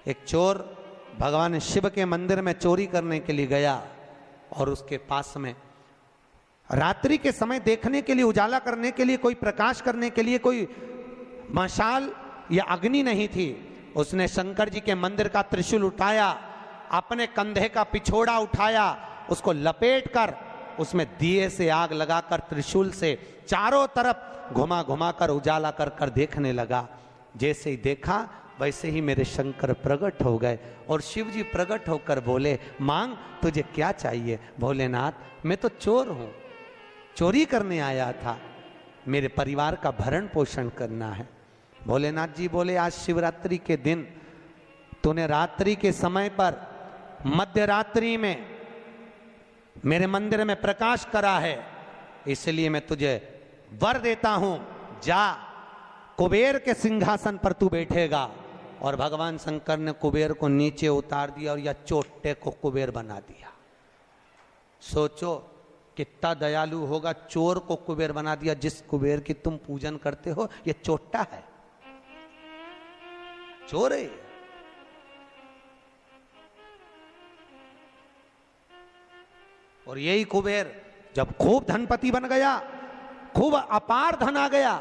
एक चोर भगवान शिव के मंदिर में चोरी करने के लिए गया और उसके पास में रात्रि के समय देखने के लिए, उजाला करने के लिए, कोई प्रकाश करने के लिए कोई मशाल या अग्नि नहीं थी। उसने शंकर जी के मंदिर का त्रिशूल उठाया, अपने कंधे का पिछोड़ा उठाया, उसको लपेट कर उसमें दिए से आग लगाकर त्रिशूल से चारों तरफ घुमा घुमा कर उजाला कर कर देखने लगा। जैसे ही देखा वैसे ही मेरे शंकर प्रकट हो गए और शिव जी प्रकट होकर बोले, मांग तुझे क्या चाहिए? भोलेनाथ मैं तो चोर हूं, चोरी करने आया था, मेरे परिवार का भरण पोषण करना है। भोलेनाथ जी बोले, आज शिवरात्रि के दिन तूने रात्रि के समय पर मध्य रात्रि में मेरे मंदिर में प्रकाश करा है, इसलिए मैं तुझे वर देता हूं, जा कुबेर के सिंहासन पर तू बैठेगा। और भगवान शंकर ने कुबेर को नीचे उतार दिया और या चोटे को कुबेर बना दिया। सोचो कितना दयालु होगा, चोर को कुबेर बना दिया। जिस कुबेर की तुम पूजन करते हो ये चोट्टा है, चोर है। और यही कुबेर जब खूब धनपति बन गया, खूब अपार धन आ गया,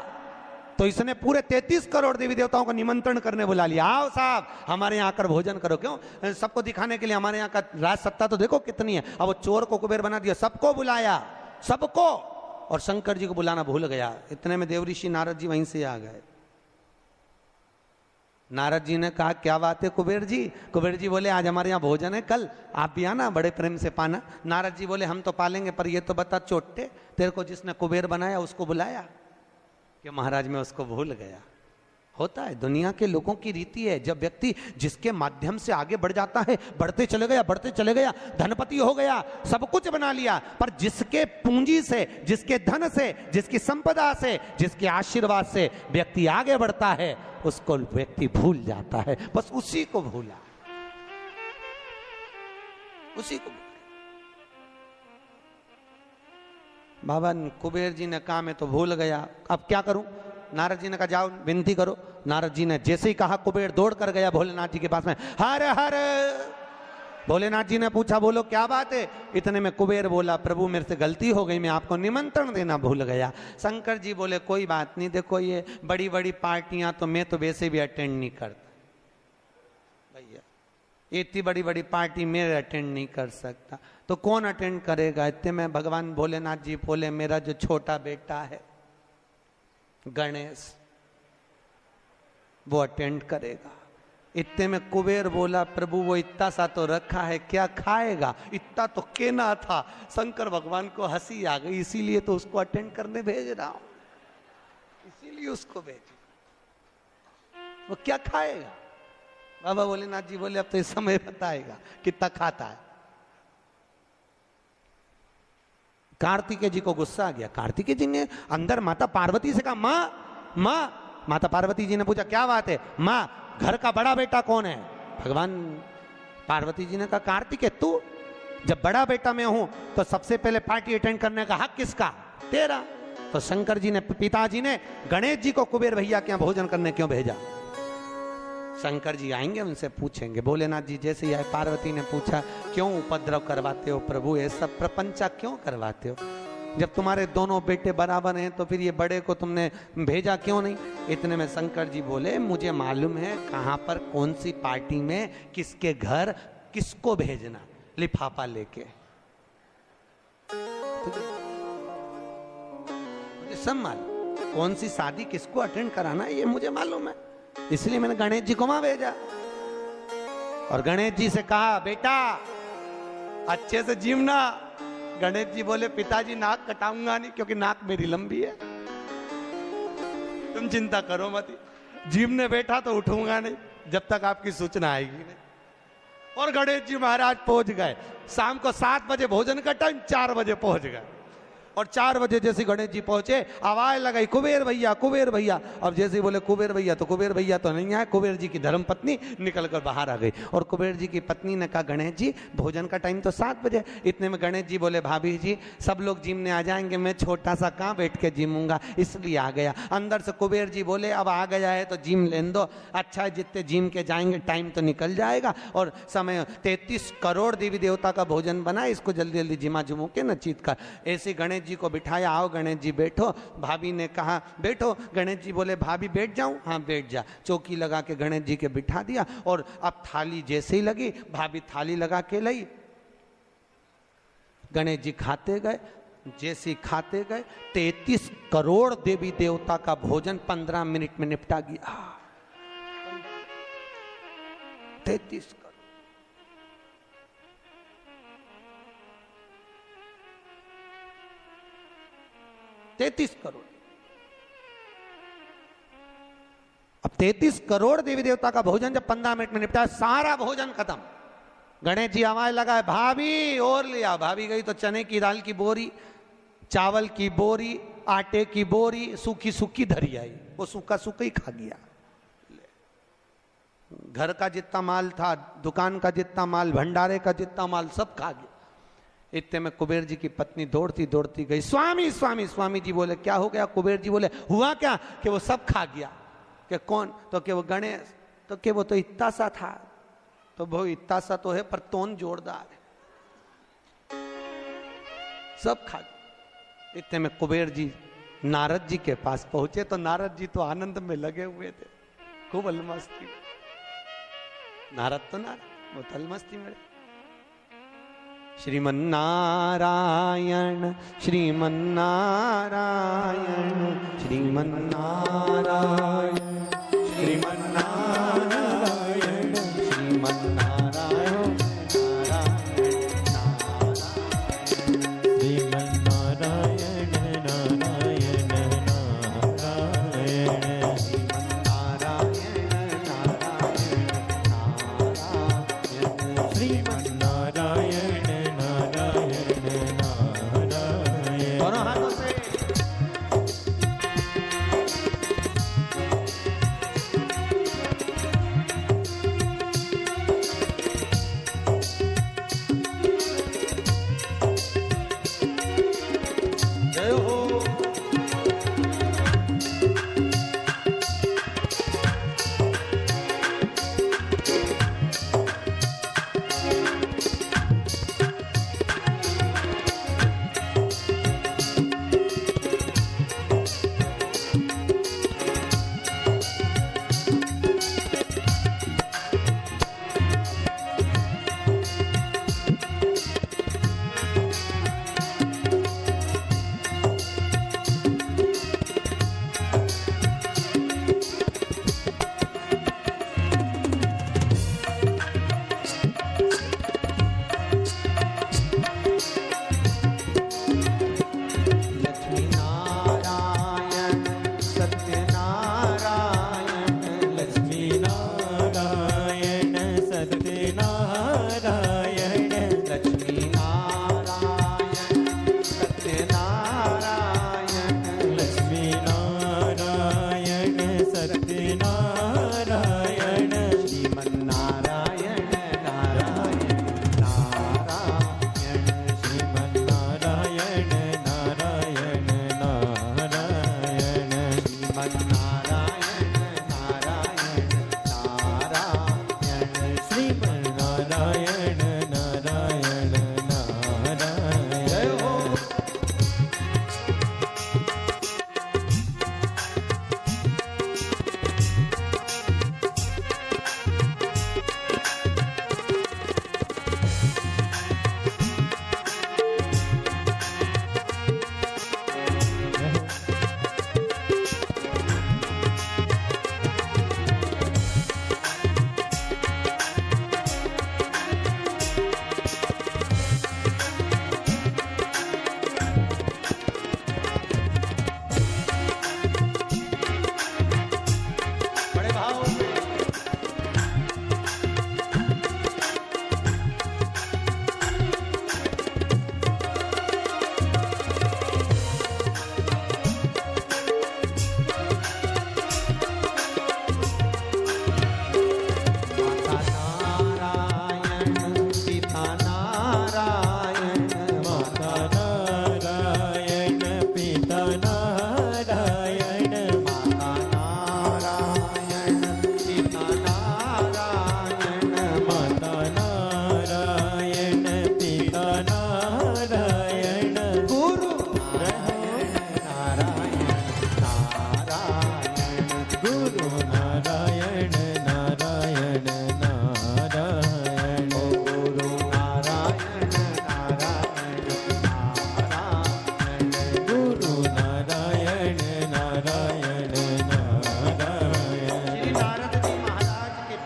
तो इसने पूरे 33 करोड़ देवी देवताओं का निमंत्रण करने बुला लिया। आओ साहब हमारे यहाँ आकर भोजन करो। क्यों? सबको दिखाने के लिए हमारे यहाँ का राज सत्ता तो देखो कितनी है। अब वो चोर को कुबेर बना दिया, सबको बुलाया, सबको। और शंकर जी को बुलाना भूल गया। इतने में देवऋषि नारद जी वहीं से आ गए। नारद जी ने कहा, क्या बात है कुबेर जी? कुबेर जी बोले, आज हमारे यहाँ भोजन है, कल आप भी आना, बड़े प्रेम से पाना। नारद जी बोले, हम तो पालेंगे, पर ये तो बता चोटे, तेरे को जिसने कुबेर बनाया उसको बुलाया? कि महाराज मैं उसको भूल गया। होता है, दुनिया के लोगों की रीति है। जब व्यक्ति जिसके माध्यम से आगे बढ़ जाता है, बढ़ते चले गया, धनपति हो गया, सब कुछ बना लिया, पर जिसके पूंजी से, जिसके धन से, जिसकी संपदा से, जिसके आशीर्वाद से व्यक्ति आगे बढ़ता है, उसको व्यक्ति भूल जाता है। बस उसी को भूला, उसी को। बाबा कुबेर जी ने कहा मैं तो भूल गया, अब क्या करूं? नारद जी ने कहा जाओ विनती करो। नारद जी ने जैसे ही कहा, कुबेर दौड़ कर गया भोलेनाथ जी के पास में, हर हर। भोलेनाथ जी ने पूछा, बोलो क्या बात है? इतने में कुबेर बोला, प्रभु मेरे से गलती हो गई, मैं आपको निमंत्रण देना भूल गया। शंकर जी बोले, कोई बात नहीं, देखो ये बड़ी बड़ी पार्टियां तो मैं तो वैसे भी अटेंड नहीं करता भैया, इतनी बड़ी बड़ी पार्टी मैं अटेंड नहीं कर सकता, तो कौन अटेंड करेगा? इतने में भगवान भोलेनाथ जी बोले, मेरा जो छोटा बेटा है गणेश, वो अटेंड करेगा। इतने में कुबेर बोला, प्रभु वो इतना सा तो रखा है, क्या खाएगा? इतना तो केना था। शंकर भगवान को हंसी आ गई, इसीलिए तो उसको अटेंड करने भेज रहा हूं, इसीलिए उसको भेज। वो क्या खाएगा? बाबा भोलेनाथ जी बोले, अब तो इस समय बताएगा कितना खाता है। कार्तिकेय जी को गुस्सा आ गया। कार्तिकेय जी ने अंदर माता पार्वती से कहा, माँ माँ। माता पार्वती जी ने पूछा, क्या बात है? माँ घर का बड़ा बेटा कौन है? भगवान पार्वती जी ने कहा, कार्तिकेय तू। जब बड़ा बेटा मैं हूं तो सबसे पहले पार्टी अटेंड करने का हक किसका? तेरा। तो शंकर जी ने, पिताजी ने गणेश जी को कुबेर भैया के यहाँ भोजन करने क्यों भेजा? शंकर जी आएंगे, उनसे पूछेंगे। भोलेनाथ जी जैसे ही आए, पार्वती ने पूछा, क्यों उपद्रव करवाते हो प्रभु, ये सब प्रपंचा क्यों करवाते हो? जब तुम्हारे दोनों बेटे बराबर हैं तो फिर ये बड़े को तुमने भेजा क्यों नहीं? इतने में शंकर जी बोले, मुझे मालूम है कहां पर कौन सी पार्टी में किसके घर किसको भेजना, लिफाफा लेके। मुझे सब मालूम, कौन सी शादी किसको अटेंड कराना है ये मुझे मालूम है, इसलिए मैंने गणेश जी को वहां भेजा। और गणेश जी से कहा, बेटा अच्छे से जीवना। गणेश जी बोले, पिताजी नाक कटाऊंगा नहीं, क्योंकि नाक मेरी लंबी है, तुम चिंता करो मत। जीवने बैठा तो उठूंगा नहीं जब तक आपकी सूचना आएगी नहीं। और गणेश जी महाराज पहुंच गए। शाम को 7 बजे भोजन का टाइम, 4 बजे पहुंच गए। और 4 बजे जैसे गणेश जी पहुंचे, आवाज लगाई कुबेर भैया, कुबेर भैया। अब जैसे बोले कुबेर भैया, तो कुबेर भैया तो नहीं आए, कुबेर जी की धर्मपत्नी निकल कर बाहर आ गई। और कुबेर जी की पत्नी ने कहा गणेश जी भोजन का टाइम तो 7 बजे। इतने में गणेश जी बोले भाभी जी सब लोग जिमने आ जाएंगे, मैं छोटा सा कहाँ बैठ के जिमूंगा, इसलिए आ गया। अंदर से कुबेर जी बोले अब आ गया है तो जिम लेने दो, अच्छा है जितने जिम के जाएंगे टाइम तो निकल जाएगा, और समय 33 करोड़ देवी देवता का भोजन बना, इसको जल्दी जल्दी जिमा जुमू के न चीत कर। ऐसे गणेश जी को बिठाया, आओ गणेश जी बैठो। भाभी ने कहा बैठो। गणेश जी बोले भाभी बैठ जाऊं? हाँ बैठ जा। चौकी लगा के गणेश जी के बिठा दिया, और अब थाली जैसे ही लगी, भाभी थाली लगा के लाई, गणेश जी खाते गए। जैसे खाते गए 33 करोड़ देवी देवता का भोजन 15 मिनट में निपटा गया। 33 करोड़। अब 33 करोड़ देवी देवता का भोजन जब 15 मिनट में निपटा, सारा भोजन खत्म। गणेश जी आवाज लगाए भाभी और लिया। भाभी गई तो चने की दाल की बोरी, चावल की बोरी, आटे की बोरी, सूखी सूखी धरी आई। वो सूखा सूखा ही खा गया। घर का जितना माल था, दुकान का जितना माल, भंडारे का जितना माल, सब खा गया। इतने में कुबेर जी की पत्नी दौड़ती दौड़ती गई, स्वामी स्वामी। स्वामी जी बोले क्या हो गया? कुबेर जी बोले हुआ क्या कि वो सब खा गया। कि कौन? तो कि वो गणेश। तो कि वो तो इतना सा था। तो वो इतना सा तो है पर तोन जोरदार है, सब खा गया। इतने में कुबेर जी नारद जी के पास पहुंचे, तो नारद जी तो आनंद में लगे हुए थे, खूब अलमस्ती। नारद तो नारद, वो तो अलमस्ती में। श्रीमन्नारायण श्रीमन्नारायण श्रीमन्नारायण श्रीमन्नारायण श्रीमन्नारायण श्रीमन्नारायण नारायण नारायण श्रीमन्नारायण नारायण नारायण। दोनों हाथों से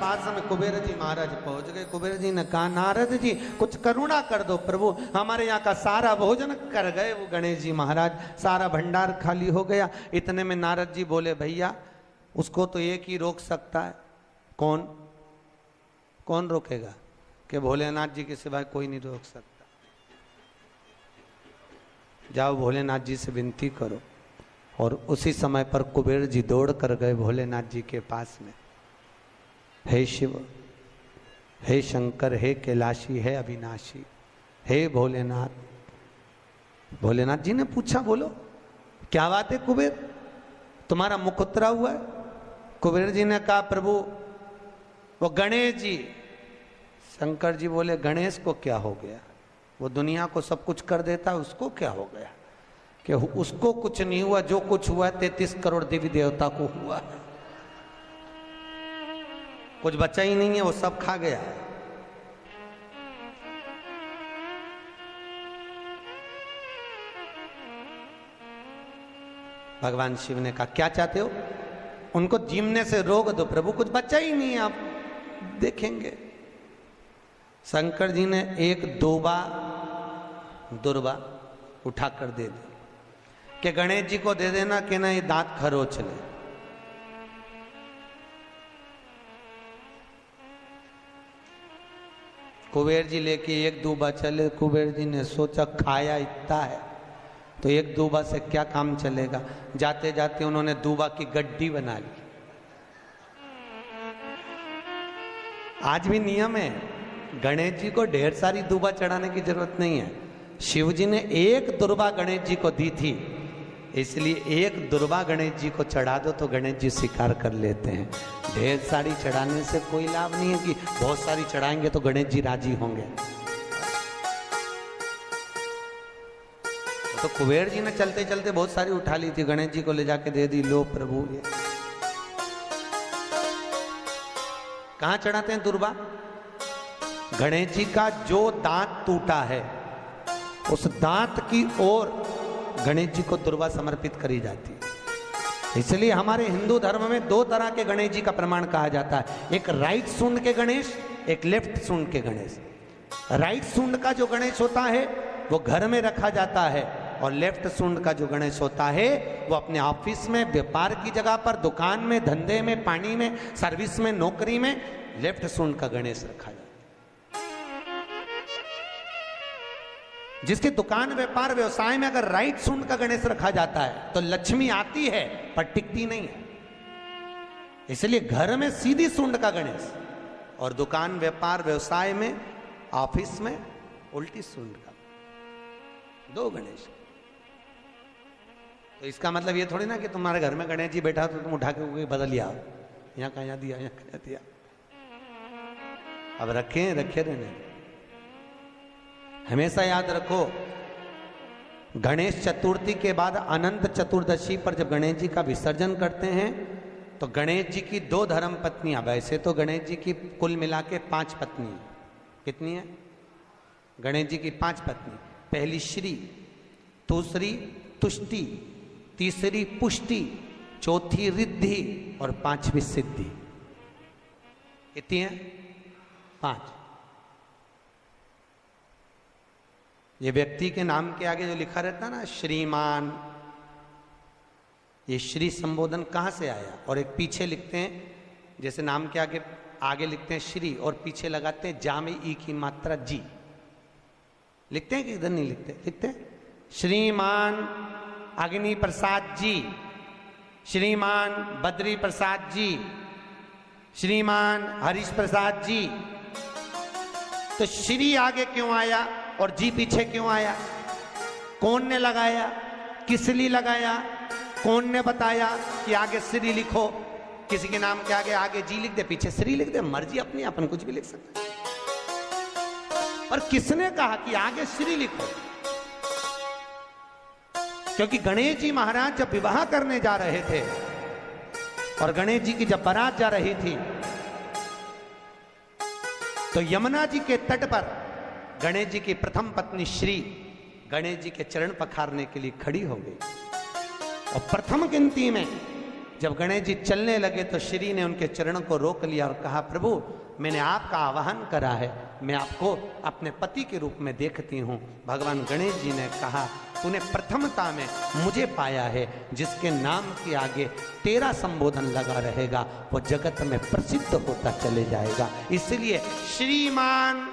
पास में कुबेर जी महाराज पहुंच गए। कुबेर जी ने कहा, नारद जी कुछ करुणा कर दो प्रभु, हमारे यहाँ का सारा भोजन कर गए वो गणेश जी महाराज, सारा भंडार खाली हो गया। इतने में नारद जी बोले, भैया उसको तो एक ही रोक सकता है। कौन? कौन रोकेगा? कि भोलेनाथ जी के सिवाय कोई नहीं रोक सकता। जाओ भोलेनाथ जी से विनती करो। और उसी समय पर कुबेर जी दौड़ कर गए भोलेनाथ जी के पास में। हे शिव, हे शंकर, हे कैलाशी, हे अविनाशी, हे भोलेनाथ। भोलेनाथ जी ने पूछा, बोलो क्या बात है कुबेर, तुम्हारा मुख उतरा हुआ है? कुबेर जी ने कहा, प्रभु वो गणेश जी। शंकर जी बोले, गणेश को क्या हो गया? वो दुनिया को सब कुछ कर देता है, उसको क्या हो गया? कि उसको कुछ नहीं हुआ, जो कुछ हुआ 33 करोड़ देवी देवता को हुआ। कुछ बचा ही नहीं है, वो सब खा गया। भगवान शिव ने कहा, क्या चाहते हो? उनको जीमने से रोक दो प्रभु, कुछ बचा ही नहीं है, आप देखेंगे। शंकर जी ने एक दुर्बा उठाकर दे दी कि गणेश जी को दे देना कि ना ये दांत खरोच ले। कुबेर जी लेके एक दूबा चले। कुबेर जी ने सोचा खाया इतना है तो एक दूबा से क्या काम चलेगा। जाते जाते उन्होंने दूबा की गड्डी बना ली। आज भी नियम है, गणेश जी को ढेर सारी दूबा चढ़ाने की जरूरत नहीं है। शिव जी ने एक दुर्बा गणेश जी को दी थी, इसलिए एक दुर्बा गणेश जी को चढ़ा दो तो गणेश जी स्वीकार कर लेते हैं। ढेर सारी चढ़ाने से कोई लाभ नहीं है कि बहुत सारी चढ़ाएंगे तो गणेश जी राजी होंगे। तो कुबेर जी ने चलते चलते बहुत सारी उठा ली थी, गणेश जी को ले जाके दे दी। लो प्रभु, ये कहां चढ़ाते हैं दुर्बा? गणेश जी का जो दांत टूटा है उस दांत की ओर गणेश जी को दुर्बा समर्पित करी जाती है। इसलिए हमारे हिंदू धर्म में दो तरह के गणेश जी का प्रमाण कहा जाता है, एक राइट सूंड के गणेश, एक लेफ्ट सूंड के गणेश। राइट सूंड का जो गणेश होता है वो घर में रखा जाता है, और लेफ्ट सूंड का जो गणेश होता है वो अपने ऑफिस में, व्यापार की जगह पर, दुकान में, धंधे में, पानी में, सर्विस में, नौकरी में लेफ्ट सूंड का गणेश रखा जाता है। जिसके दुकान, व्यापार, व्यवसाय में अगर राइट सूंड का गणेश रखा जाता है तो लक्ष्मी आती है पर टिकती नहीं है। इसलिए घर में सीधी सूंड का गणेश और दुकान, व्यापार, व्यवसाय में, ऑफिस में उल्टी सूंड का, दो गणेश। तो इसका मतलब ये थोड़ी ना कि तुम्हारे घर में गणेश जी बैठा तो तुम उठा के बदल लिया, यहाँ कहाँ दिया, यहाँ कहाँ दिया। अब रखे रहने। हमेशा याद रखो, गणेश चतुर्थी के बाद अनंत चतुर्दशी पर जब गणेश जी का विसर्जन करते हैं तो गणेश जी की 2 धर्म पत्नियां, वैसे तो गणेश जी की कुल मिला के 5 पत्नी, कितनी है? गणेश जी की 5 पत्नी। पहली श्री, दूसरी तुष्टि, तीसरी पुष्टि, चौथी रिद्धि और 5वीं सिद्धि। कितनी है? 5। ये व्यक्ति के नाम के आगे जो लिखा रहता है ना, श्रीमान, ये श्री संबोधन कहाँ से आया? और एक पीछे लिखते हैं, जैसे नाम के आगे लिखते हैं श्री और पीछे लगाते हैं जा में ई की मात्रा जी। लिखते हैं कि इधर नहीं लिखते? लिखते हैं श्रीमान अग्नि प्रसाद जी, श्रीमान बद्री प्रसाद जी, श्रीमान हरीश प्रसाद जी। तो श्री आगे क्यों आया और जी पीछे क्यों आया? कौन ने लगाया? किस लिए लगाया? कौन ने बताया कि आगे श्री लिखो? किसी के नाम के आगे जी लिख दे, पीछे श्री लिख दे, मर्जी अपनी, अपन कुछ भी लिख सकते हैं। पर किसने कहा कि आगे श्री लिखो? क्योंकि गणेश जी महाराज जब विवाह करने जा रहे थे और गणेश जी की जब बारात जा रही थी तो यमुना जी के तट पर गणेश जी की प्रथम पत्नी श्री गणेश जी के चरण पखारने के लिए खड़ी हो गई। और प्रथम गिनती में जब गणेश जी चलने लगे तो श्री ने उनके चरणों को रोक लिया और कहा, प्रभु मैंने आपका आवाहन करा है, मैं आपको अपने पति के रूप में देखती हूँ। भगवान गणेश जी ने कहा, तूने प्रथमता में मुझे पाया है, जिसके नाम के आगे तेरा संबोधन लगा रहेगा वो जगत में प्रसिद्ध होता चले जाएगा। इसलिए श्रीमान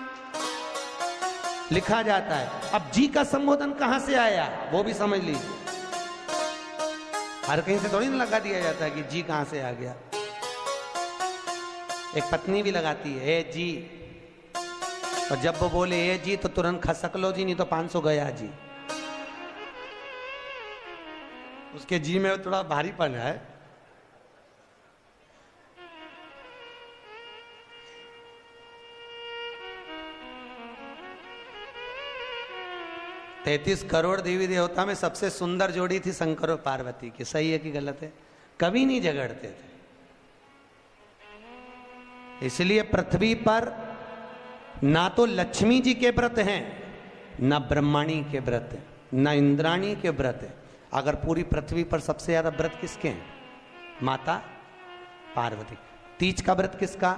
लिखा जाता है। अब जी का संबोधन कहां से आया वो भी समझ लीजिए। हर कहीं से थोड़ी ना लगा दिया जाता है कि जी कहां से आ गया। एक पत्नी भी लगाती है ए जी, और जब वो बोले ए जी तो तुरंत खसक लो जी, नहीं तो 500 गया जी। उसके जी में थोड़ा भारीपन है। तैतीस करोड़ देवी देवता में सबसे सुंदर जोड़ी थी शंकर और पार्वती की। सही है कि गलत है? कभी नहीं झगड़ते थे। इसलिए पृथ्वी पर ना तो लक्ष्मी जी के व्रत हैं, ना ब्रह्माणी के व्रत हैं, ना इंद्राणी के व्रत हैं। अगर पूरी पृथ्वी पर सबसे ज्यादा व्रत किसके हैं? माता पार्वती। तीज का व्रत किसका?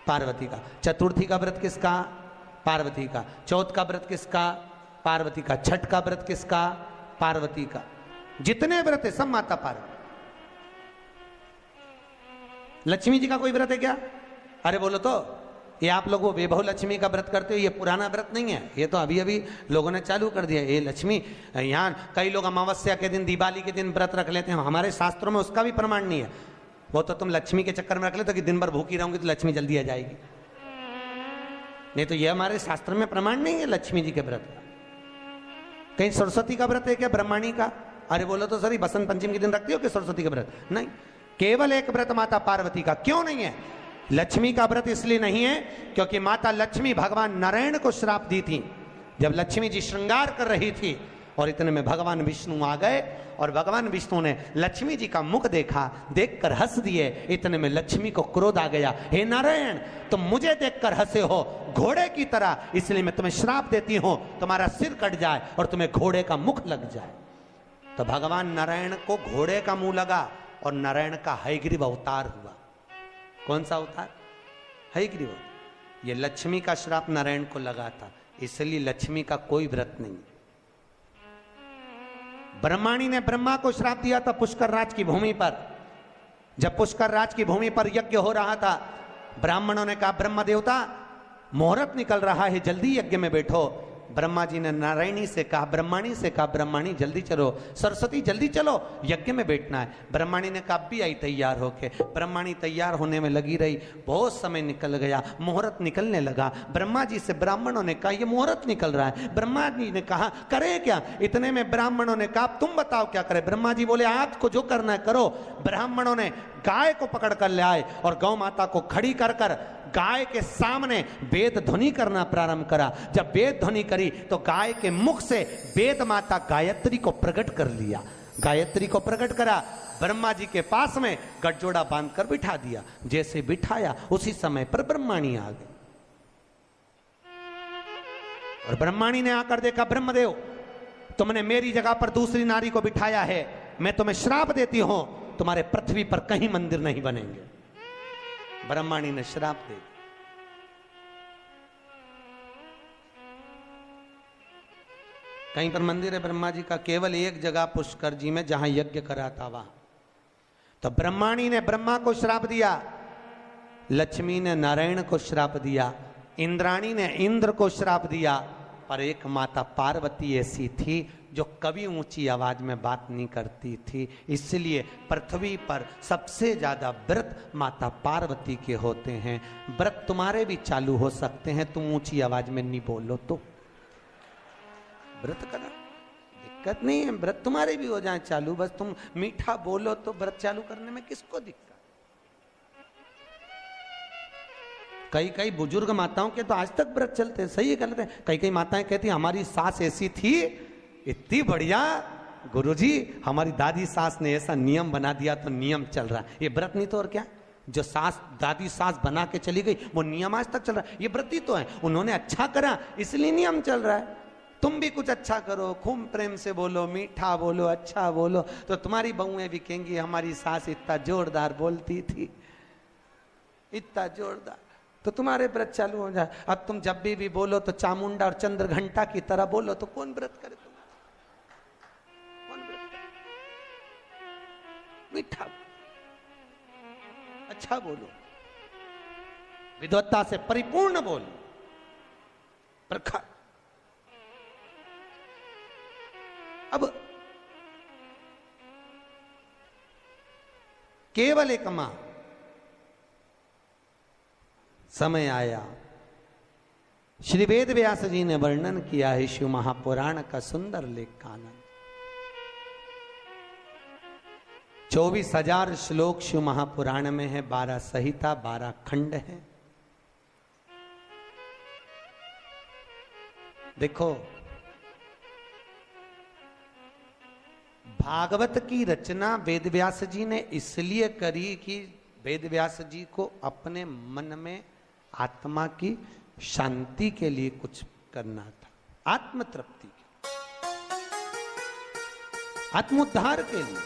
पार्वती का। चतुर्थी का व्रत किसका? पार्वती का। चौथ का व्रत किसका? पार्वती का। छठ का व्रत किसका? पार्वती का। जितने व्रत है सब माता पार्वती। लक्ष्मी जी का कोई व्रत है क्या? अरे बोलो तो, ये आप लोग वो वैभव लक्ष्मी का व्रत करते हो, ये पुराना व्रत नहीं है, ये तो अभी अभी लोगों ने चालू कर दिया। ये लक्ष्मी, यहाँ कई लोग अमावस्या के दिन, दिवाली के दिन व्रत रख लेते हैं, हमारे शास्त्रों में उसका भी प्रमाण नहीं है। वो तो तुम लक्ष्मी के चक्कर में रख लेते हो कि दिन भर भूखी रहूंगी तो लक्ष्मी जल्दी आ जाएगी। नहीं तो ये हमारे शास्त्र में प्रमाण नहीं है लक्ष्मी जी के व्रत का। कहीं सरस्वती का व्रत है क्या? ब्रह्माणी का? अरे बोलो तो सर, बसंत पंचमी के दिन रखती हो कि सरस्वती का व्रत? नहीं, केवल एक व्रत माता पार्वती का। क्यों नहीं है? लक्ष्मी का व्रत इसलिए नहीं है क्योंकि माता लक्ष्मी भगवान नारायण को श्राप दी थी। जब लक्ष्मी जी श्रृंगार कर रही थी और इतने में भगवान विष्णु आ गए और भगवान विष्णु ने लक्ष्मी जी का मुख देखा, देखकर हंस दिए। इतने में लक्ष्मी को क्रोध आ गया, हे नारायण तुम मुझे देखकर हंसे हो घोड़े की तरह, इसलिए मैं तुम्हें श्राप देती हूं, तुम्हारा सिर कट जाए और तुम्हें घोड़े का मुख लग जाए। तो भगवान नारायण को घोड़े का मुंह लगा और नारायण का हयग्रीव अवतार हुआ। कौन सा अवतार? हयग्रीव। ये लक्ष्मी का श्राप नारायण को लगा था, इसलिए लक्ष्मी का कोई व्रत नहीं। ब्रह्माणी ने ब्रह्मा को श्राप दिया था पुष्कर राज की भूमि पर। जब पुष्कर राज की भूमि पर यज्ञ हो रहा था, ब्राह्मणों ने कहा ब्रह्म देवता मुहूर्त निकल रहा है, जल्दी यज्ञ में बैठो। ब्रह्मा जी ने नारायणी से कहा, ब्रह्माणी से कहा, ब्रह्माणी जल्दी चलो, सरस्वती जल्दी चलो, यज्ञ में बैठना है। ब्रह्माणी ने कहा भी आई तैयार होके। ब्रह्माणी तैयार होने में लगी रही, बहुत समय निकल गया, मुहूर्त निकलने लगा। ब्रह्मा जी से ब्राह्मणों ने कहा ये मुहूर्त निकल रहा है। ब्रह्मा जी ने कहा करे क्या? इतने में ब्राह्मणों ने कहा तुम बताओ क्या करे? ब्रह्मा जी बोले आपको जो करना है करो। ब्राह्मणों ने गाय को पकड़ कर ले आए और गौ माता को खड़ी कर कर गाय के सामने वेद ध्वनि करना प्रारंभ करा। जब वेद ध्वनि करी तो गाय के मुख से वेद माता गायत्री को प्रकट कर लिया। गायत्री को प्रकट करा, ब्रह्मा जी के पास में गठजोड़ा बांधकर बिठा दिया। जैसे बिठाया उसी समय पर ब्रह्माणी आ गई और ब्रह्माणी ने आकर देखा ब्रह्मदेव तुमने मेरी जगह पर दूसरी नारी को बिठाया है, मैं तुम्हें श्राप देती हूं, तुम्हारे पृथ्वी पर कहीं मंदिर नहीं बनेंगे। ब्रह्माणी ने श्राप दे दिया। कहीं पर मंदिर है ब्रह्मा जी का? केवल एक जगह पुष्कर जी में, जहां यज्ञ करा था वहां। तो ब्रह्माणी ने ब्रह्मा को श्राप दिया, लक्ष्मी ने नारायण को श्राप दिया, इंद्राणी ने इंद्र को श्राप दिया, पर एक माता पार्वती ऐसी थी जो कभी ऊंची आवाज में बात नहीं करती थी। इसलिए पृथ्वी पर सबसे ज्यादा व्रत माता पार्वती के होते हैं। व्रत तुम्हारे भी चालू हो सकते हैं, तुम ऊंची आवाज में नहीं बोलो तो। व्रत करा दिक्कत नहीं है, व्रत तुम्हारे भी हो जाए चालू, बस तुम मीठा बोलो तो व्रत चालू करने में किसको दिक्कत। कई कई बुजुर्ग माताओं के तो आज तक व्रत चलते हैं। सही है गलत है? कई कई माताएं कहती हमारी सास ऐसी थी, इतनी बढ़िया गुरुजी, हमारी दादी सास ने ऐसा नियम बना दिया तो नियम चल रहा है। ये व्रत नहीं तो और क्या? जो सास दादी सास बना के चली गई वो नियम आज तक चल रहा है। ये व्रत ही तो है, उन्होंने अच्छा करा इसलिए नियम चल रहा है। तुम भी कुछ अच्छा करो, खूब प्रेम से बोलो, मीठा बोलो, अच्छा बोलो, तो तुम्हारी बहुएं भी कहेंगी हमारी सास इतना जोरदार बोलती थी, इतना जोरदार, तो तुम्हारे व्रत चालू हो जाए। अब तुम जब भी बोलो तो चामुंडा और चंद्र घंटा की तरह बोलो, तो कौन व्रत करे? कौन व्रत करे? मीठा, अच्छा बोलो, विद्वत्ता से परिपूर्ण बोलो, प्रखर। अब केवल एक मां, समय आया, श्री वेद व्यास जी ने वर्णन किया है शिव महापुराण का सुंदर लेख कानन। 24,000 श्लोक शिव महापुराण में है, 12 संहिता, 12 खंड है। देखो, भागवत की रचना वेदव्यास जी ने इसलिए करी कि वेदव्यास जी को अपने मन में आत्मा की शांति के लिए कुछ करना था, आत्म तृप्ति के, आत्मोद्धार के लिए।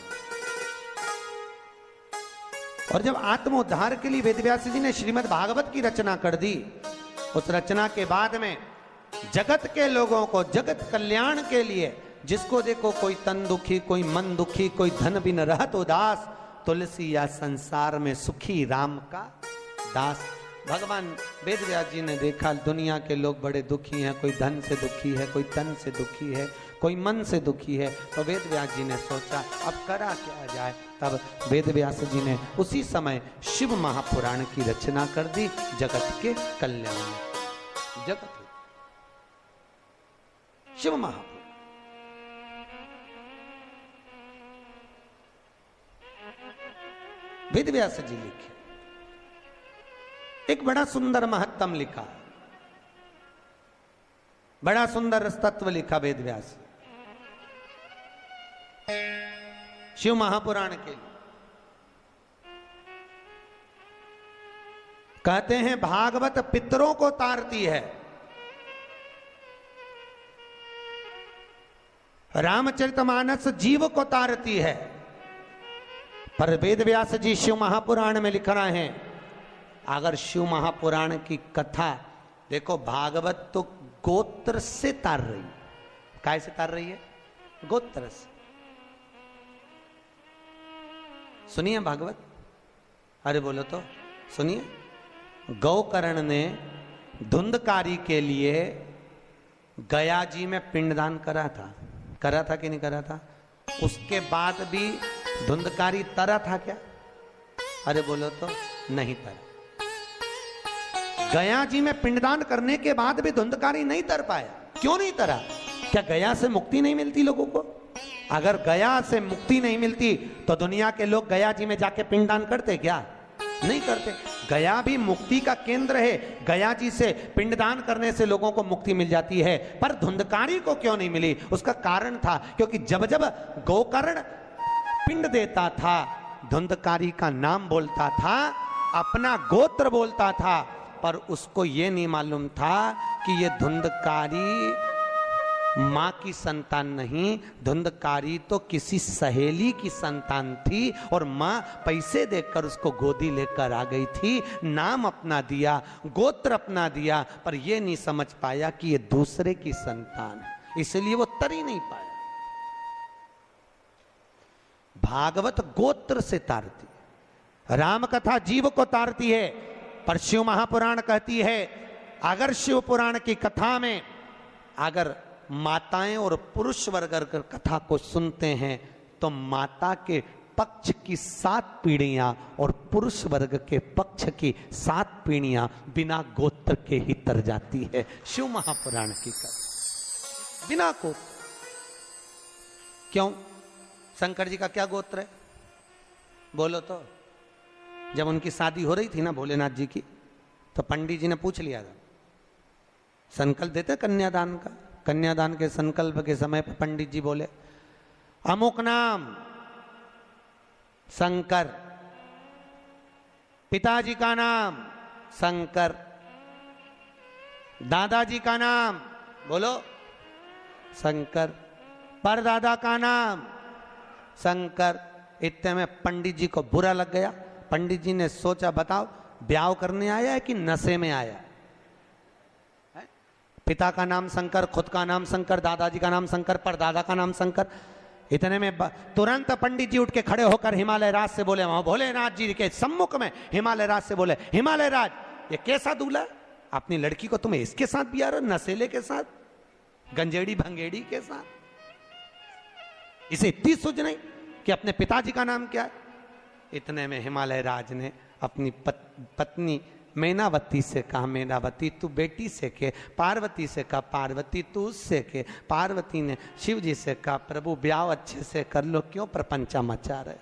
और जब आत्मोद्धार के लिए वेदव्यास जी ने श्रीमद् भागवत की रचना कर दी, उस रचना के बाद में जगत के लोगों को, जगत कल्याण के लिए, जिसको देखो कोई तन दुखी, कोई मन दुखी, कोई धन बिन रहत उदास, तुलसी या संसार में सुखी राम का दास। भगवान वेदव्यास जी ने देखा दुनिया के लोग बड़े दुखी हैं, कोई धन से दुखी है, कोई तन से दुखी है, कोई मन से दुखी है, तो वेदव्यास जी ने सोचा अब करा क्या जाए। तब वेदव्यास जी ने उसी समय शिव महापुराण की रचना कर दी, जगत के कल्याण में। जगत शिव महापुराण, वेदव्यास जी लिखे, एक बड़ा सुंदर महत्तम लिखा, बड़ा सुंदर तत्व लिखा वेदव्यास शिव महापुराण के लिए। कहते हैं भागवत पितरों को तारती है, रामचरितमानस जीव को तारती है, पर वेदव्यास जी शिव महापुराण में लिख रहे हैं, अगर शिव महापुराण की कथा देखो, भागवत तो गोत्र से तार रही, काय से तार रही है? गोत्र से। सुनिए भागवत, अरे बोलो तो सुनिए। गौकर्ण ने धुंधकारी के लिए गया जी में पिंडदान करा था कि नहीं करा था? उसके बाद भी धुंधकारी तरा था क्या? अरे बोलो तो नहीं तरा। गया जी में पिंडदान करने के बाद भी धुंधकारी नहीं तर पाया। क्यों नहीं तरा? क्या गया से मुक्ति नहीं मिलती लोगों को? अगर गया से मुक्ति नहीं मिलती तो दुनिया के लोग गया जी में जाके पिंडदान करते क्या? नहीं करते। गया भी मुक्ति का केंद्र है, गया जी से पिंडदान करने से लोगों को मुक्ति मिल जाती है, पर धुंधकारी को क्यों नहीं मिली? उसका कारण था क्योंकि जब जब गोकर्ण पिंड देता था, धुंधकारी का नाम बोलता था, अपना गोत्र बोलता था, पर उसको यह नहीं मालूम था कि यह धुंधकारी मां की संतान नहीं, धुंधकारी तो किसी सहेली की संतान थी और मां पैसे देकर उसको गोदी लेकर आ गई थी, नाम अपना दिया, गोत्र अपना दिया, पर यह नहीं समझ पाया कि यह दूसरे की संतान है, इसलिए वो तर ही नहीं पाया। भागवत गोत्र से तारती, राम कथा जीव को तारती है, पर शिव महापुराण कहती है अगर शिव पुराण की कथा में अगर माताएं और पुरुष वर्ग अगर कथा को सुनते हैं तो माता के पक्ष की 7 पीढ़ियां और पुरुष वर्ग के पक्ष की 7 पीढ़ियां बिना गोत्र के ही तर जाती है। शिव महापुराण की कथा बिना गोत्र। क्यों? शंकर जी का क्या गोत्र है? बोलो तो। जब उनकी शादी हो रही थी ना भोलेनाथ जी की, तो पंडित जी ने पूछ लिया था, संकल्प देते कन्यादान का, कन्यादान के संकल्प के समय पर पंडित जी बोले अमुक नाम शंकर, पिताजी का नाम शंकर, दादाजी का नाम बोलो शंकर। परदादा का नाम शंकर। इतने में पंडित जी को बुरा लग गया। पंडित जी ने सोचा, बताओ ब्याह करने आया है कि नशे में आया है? पिता का नाम शंकर, खुद का नाम शंकर, दादाजी का नाम शंकर, परदादा का नाम शंकर। इतने में तुरंत पंडित जी उठ के खड़े होकर हिमालय राज से बोले, वहां भोलेनाथ जी के सम्मुख में हिमालय राज से बोले, हिमालय राज ये कैसा दूल्हा, अपनी लड़की को तुम्हें इसके साथ बिया रहे, नशेले के साथ, गंजेड़ी भंगेड़ी के साथ? इसे इतनी सूझ नहीं कि अपने पिताजी का नाम क्या है? इतने में हिमालय राज ने अपनी पत्नी मैनावती से कहा, मैनावती तू बेटी से के, पार्वती से कहा, पार्वती तू उससे के। पार्वती ने शिव जी से कहा, प्रभु ब्याह अच्छे से कर लो, क्यों प्रपंचा मचा रहे,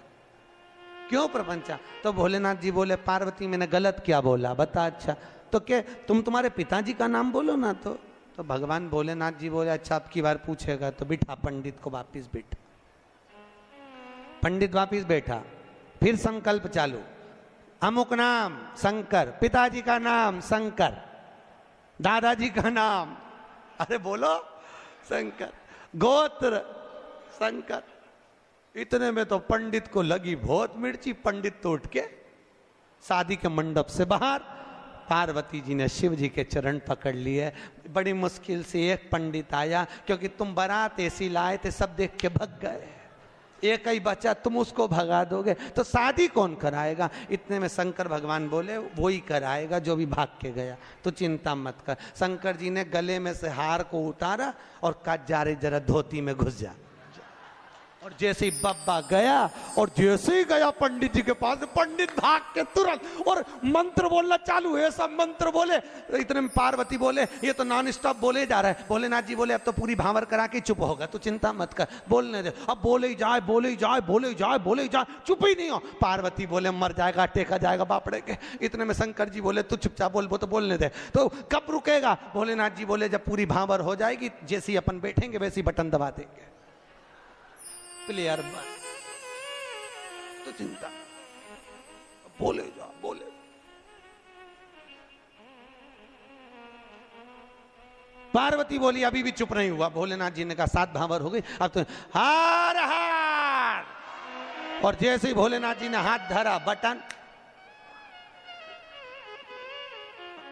क्यों प्रपंचा? तो भोलेनाथ जी बोले, पार्वती मैंने गलत क्या बोला बता? अच्छा तो क्या तुम्हारे पिताजी का नाम बोलो ना। तो भगवान भोलेनाथ जी बोले, अच्छा अब की बार पूछेगा तो बिठा पंडित को वापिस बिठा। पंडित वापिस बैठा, फिर संकल्प चालू, अमुक नाम शंकर, पिताजी का नाम शंकर, दादाजी का नाम, अरे बोलो शंकर, गोत्र शंकर। इतने में तो पंडित को लगी बहुत मिर्ची। पंडित तो उठ के शादी के मंडप से बाहर, पार्वती जी ने शिव जी के चरण पकड़ लिए। बड़ी मुश्किल से एक पंडित आया, क्योंकि तुम बारात ऐसी लाए थे सब देख के भग गए, एक ही बच्चा, तुम उसको भगा दोगे तो शादी कौन कराएगा? इतने में शंकर भगवान बोले, वो ही कराएगा जो भी भाग के गया, तो चिंता मत कर। शंकर जी ने गले में से हार को उतारा और कहा, जा रे जरा धोती में घुस जा। और जैसे ही बब्बा गया, और जैसे ही गया पंडित जी के पास, पंडित भाग के तुरंत और मंत्र बोलना चालू है, सब मंत्र बोले। इतने में पार्वती बोले, ये तो नॉन स्टॉप बोले जा रहा है। भोलेनाथ जी बोले, अब तो पूरी भांवर करा के चुप होगा, तो चिंता मत कर, बोलने दे। अब बोले ही जाए, बोले ही जाए, बोले ही जाए, बोले ही जाए, चुप ही नहीं हो। पार्वती बोले, मर जाएगा, टेका जाएगा बापड़े के। इतने में शंकर जी बोले, तू चुपचाप बोल, वो तो बोलने दे। तो कब रुकेगा? भोलेनाथ जी बोले, जब पूरी भांवर हो जाएगी, जैसे ही अपन बैठेंगे वैसे ही बटन दबा देंगे, क्लियर बात, तो चिंता, बोले जा बोले। पार्वती बोली, अभी भी चुप नहीं हुआ। भोलेनाथ जी ने कहा, 7 भांवर हो गई, अब तो हार हार। और जैसे ही भोलेनाथ जी ने हाथ धरा, बटन,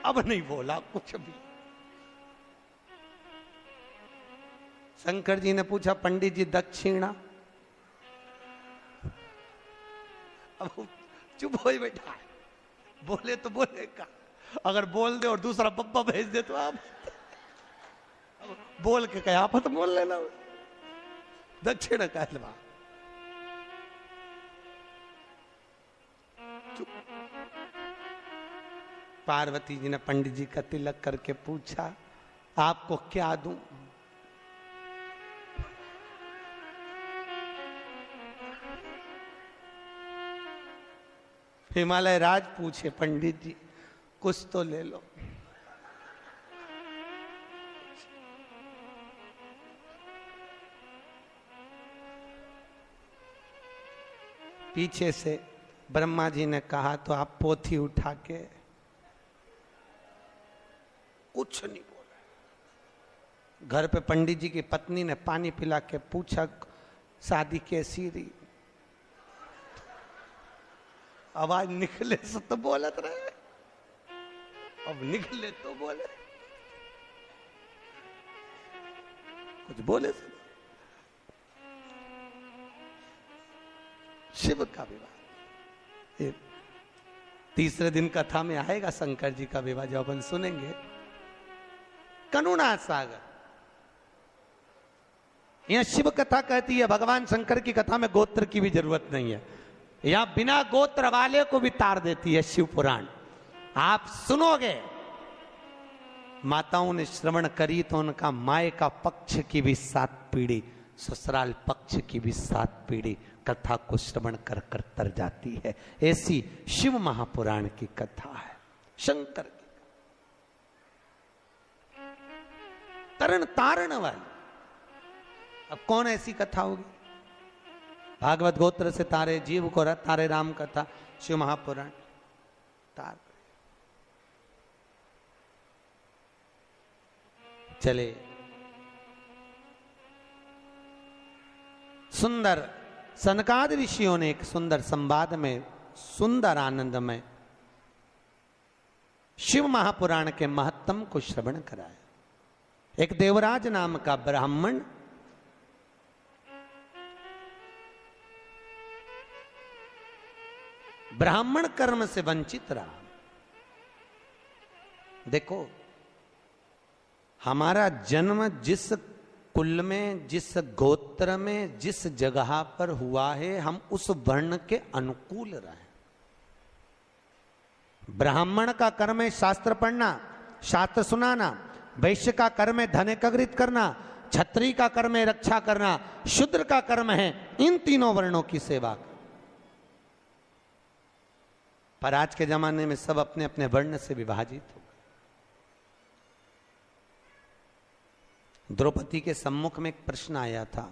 अब नहीं बोला कुछ भी। शंकर जी ने पूछा, पंडित जी दक्षिणा? अब चुप हो ही बैठा है, बोले तो बोलेगा, अगर बोल दे और दूसरा बब्बा भेज दे तो आप बोल के कहा आप बोल लेना, दक्षिण कहलवा। पार्वती जी ने पंडित जी का तिलक करके पूछा, आपको क्या दूं? हिमालय राज पूछे, पंडित जी कुछ तो ले लो। पीछे से ब्रह्मा जी ने कहा, तो आप पोथी उठा के, कुछ नहीं बोला। घर पे पंडित जी की पत्नी ने पानी पिला के पूछा, शादी कैसी रही? आवाज निकले से तो बोलत रहे, अब निकले तो बोले, कुछ बोले से। शिव का विवाह, ये तीसरे दिन कथा में आएगा शंकर जी का विवाह, जो अपन सुनेंगे। करुणा सागर, यह शिव कथा कहती है, भगवान शंकर की कथा में गोत्र की भी जरूरत नहीं है, या बिना गोत्र वाले को भी तार देती है शिव पुराण। आप सुनोगे, माताओं ने श्रवण करी तो उनका माए का पक्ष की भी 7 पीढ़ी, ससुराल पक्ष की भी 7 पीढ़ी कथा को श्रवण कर कर तर जाती है। ऐसी शिव महापुराण की कथा है, शंकर की तरण तारण वाली। अब कौन ऐसी कथा होगी? भागवत गोत्र से तारे जीव को तारे राम कथा, शिव महापुराण तार। चले सुंदर सनकादि ऋषियों ने एक सुंदर संवाद में, सुंदर आनंद में शिव महापुराण के महत्तम को श्रवण कराया। एक देवराज नाम का ब्राह्मण ब्राह्मण कर्म से वंचित रहा। देखो, हमारा जन्म जिस कुल में, जिस गोत्र में, जिस जगह पर हुआ है, हम उस वर्ण के अनुकूल रहे। ब्राह्मण का कर्म है शास्त्र पढ़ना, शास्त्र सुनाना। वैश्य का कर्म है धन एकत्रित करना। क्षत्रिय का कर्म है रक्षा करना। शूद्र का कर्म है इन तीनों वर्णों की सेवा। पर आज के जमाने में सब अपने अपने वर्ण से विभाजित हो गए। द्रौपदी के सम्मुख में एक प्रश्न आया था।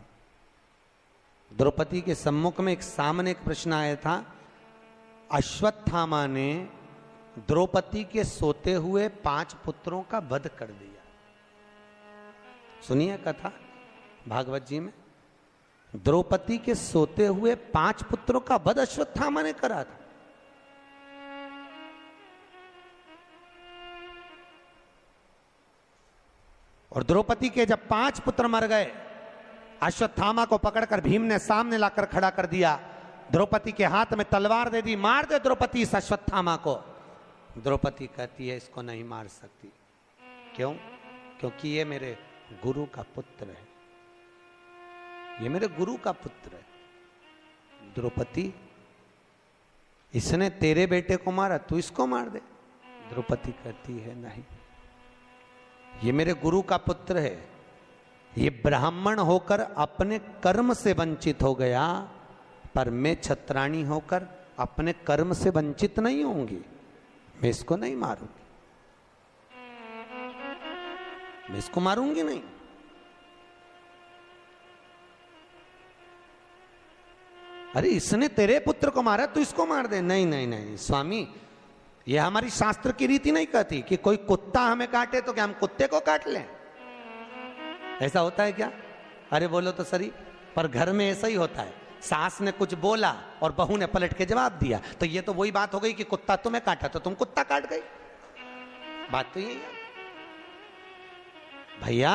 द्रौपदी के सम्मुख में एक सामने एक प्रश्न आया था। अश्वत्थामा ने द्रौपदी के सोते हुए 5 पुत्रों का वध कर दिया। सुनिए कथा भागवत जी में, द्रौपदी के सोते हुए 5 पुत्रों का वध अश्वत्थामा ने करा था। और द्रौपदी के जब 5 पुत्र मर गए, अश्वत्थामा को पकड़कर भीम ने सामने लाकर खड़ा कर दिया। द्रौपदी के हाथ में तलवार दे दी, मार दे द्रौपदी इस अश्वत्थामा को। द्रौपदी कहती है इसको नहीं मार सकती। क्यों? क्योंकि ये मेरे गुरु का पुत्र है, ये मेरे गुरु का पुत्र है। द्रौपदी, इसने तेरे बेटे को मारा, तू इसको मार दे। द्रौपदी कहती है नहीं, ये मेरे गुरु का पुत्र है। ये ब्राह्मण होकर अपने कर्म से वंचित हो गया, पर मैं क्षत्राणी होकर अपने कर्म से वंचित नहीं होंगी। मैं इसको नहीं मारूंगी, मैं इसको मारूंगी नहीं। अरे इसने तेरे पुत्र को मारा, तू इसको मार दे। नहीं नहीं नहीं स्वामी, ये हमारी शास्त्र की रीति नहीं कहती कि कोई कुत्ता हमें काटे तो क्या हम कुत्ते को काट लें? ऐसा होता है क्या? अरे बोलो तो सही। पर घर में ऐसा ही होता है। सास ने कुछ बोला और बहू ने पलट के जवाब दिया, तो ये तो वही बात हो गई कि कुत्ता तुम्हें काटा तो तुम कुत्ता काट गई। बात तो यही है भैया।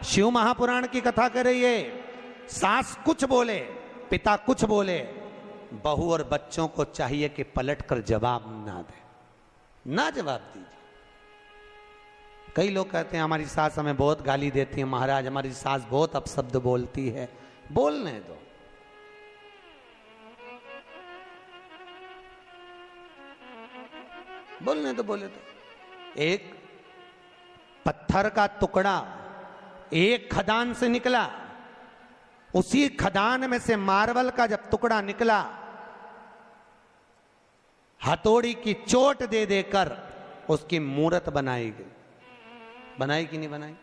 शिव महापुराण की कथा कर रही है। सास कुछ बोले, पिता कुछ बोले, बहू और बच्चों को चाहिए कि पलट कर जवाब ना दे, ना जवाब दीजिए। कई लोग कहते हैं हमारी सास हमें बहुत गाली देती है, महाराज हमारी सास बहुत अपशब्द बोलती है। बोलने दो, बोलने दो, बोले तो। एक पत्थर का टुकड़ा एक खदान से निकला, उसी खदान में से मार्बल का जब टुकड़ा निकला, हथौड़ी की चोट दे देकर उसकी मूर्त बनाई गई। बनाई कि नहीं बनाई?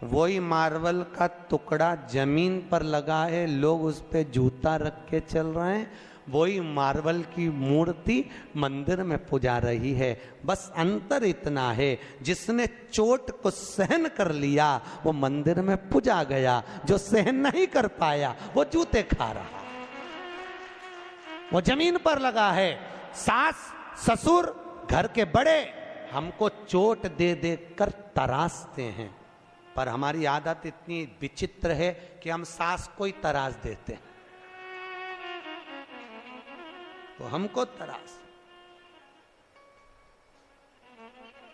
वही मार्बल का टुकड़ा जमीन पर लगा है, लोग उस पे जूता रख के चल रहे हैं। वही मार्बल की मूर्ति मंदिर में पूजा रही है। बस अंतर इतना है, जिसने चोट को सहन कर लिया वो मंदिर में पूजा गया, जो सहन नहीं कर पाया वो जूते खा रहा, वो जमीन पर लगा है। सास ससुर घर के बड़े हमको चोट दे दे कर तराशते हैं, पर हमारी आदत इतनी विचित्र है कि हम सास को ही तराश देते हैं। तो हमको तराश,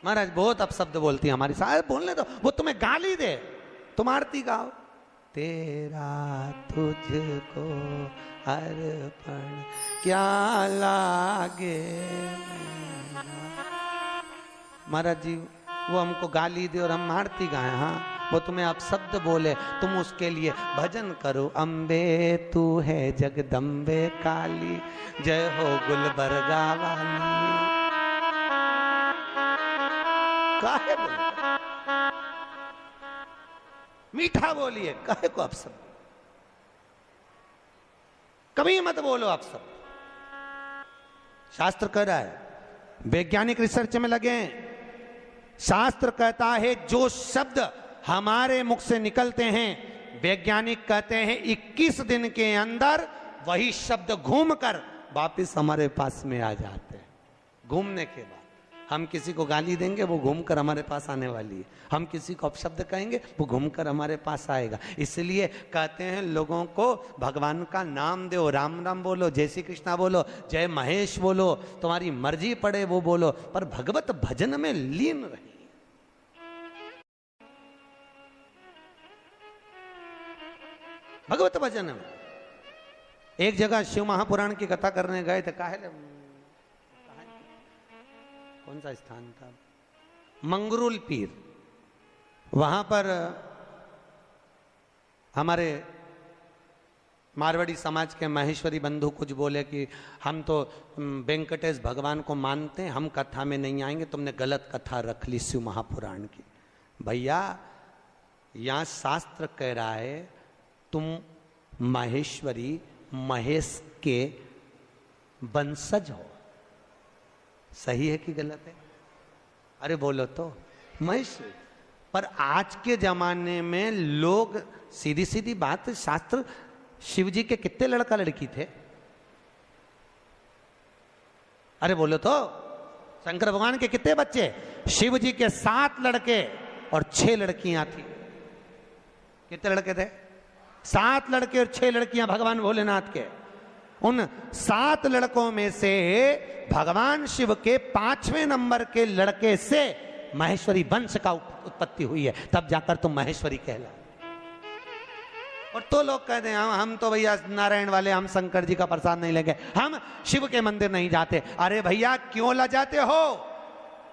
महाराज बहुत अपशब्द बोलती है हमारी सास। बोलने दो, वो तुम्हें गाली दे, तुम आरती गाओ। तेरा तुझको अर्पण क्या लागे। महाराज जी वो हमको गाली दे और हम आरती गाए, हाँ वो तुम्हें अपशब्द बोले, तुम उसके लिए भजन करो। अम्बे तू है जगदम्बे काली, जय हो गुलबर्गा वाली। काहे बोले? मीठा बोलिए, काहे को अपशब्द? कभी मत बोलो अपशब्द। शास्त्र कह रहा है, वैज्ञानिक रिसर्च में लगे हैं। शास्त्र कहता है जो शब्द हमारे मुख से निकलते हैं वैज्ञानिक कहते हैं 21 दिन के अंदर वही शब्द घूमकर वापस हमारे पास में आ जाते हैं। घूमने के बाद हम किसी को गाली देंगे, वो घूमकर हमारे पास आने वाली है। हम किसी को अपशब्द कहेंगे, वो घूमकर हमारे पास आएगा। इसलिए कहते हैं लोगों को भगवान का नाम दो, राम राम बोलो, जय श्री कृष्णा बोलो, जय महेश बोलो, तुम्हारी मर्जी पड़े वो बोलो, पर भगवत भजन में लीन रहिए। भगवत भजन में एक जगह शिव महापुराण की कथा करने गए थे। कौन सा स्थान था? मंगरूल पीर। वहां पर हमारे मारवाड़ी समाज के महेश्वरी बंधु कुछ बोले कि हम तो वेंकटेश भगवान को मानते हैं, हम कथा में नहीं आएंगे, तुमने गलत कथा रख ली शिव महापुराण की। भैया यहां शास्त्र कह रहा है तुम महेश्वरी महेश के वंशज हो। सही है कि गलत है? अरे बोलो तो। महेश पर आज के जमाने में लोग, सीधी सीधी बात, शास्त्र शिव जी के कितने लड़का लड़की थे? अरे बोलो तो। शंकर भगवान के कितने बच्चे? शिव जी के 7 लड़के और 6 लड़कियां थी। कितने लड़के थे? 7 लड़के और 6 लड़कियां भगवान भोलेनाथ के। उन 7 लड़कों में से भगवान शिव के 5वें नंबर के लड़के से महेश्वरी वंश का उत्पत्ति हुई है, तब जाकर तुम महेश्वरी कहला। और तो लोग कहते हैं हम तो भैया नारायण वाले, हम शंकर जी का प्रसाद नहीं लेंगे, हम शिव के मंदिर नहीं जाते। अरे भैया क्यों लजाते हो?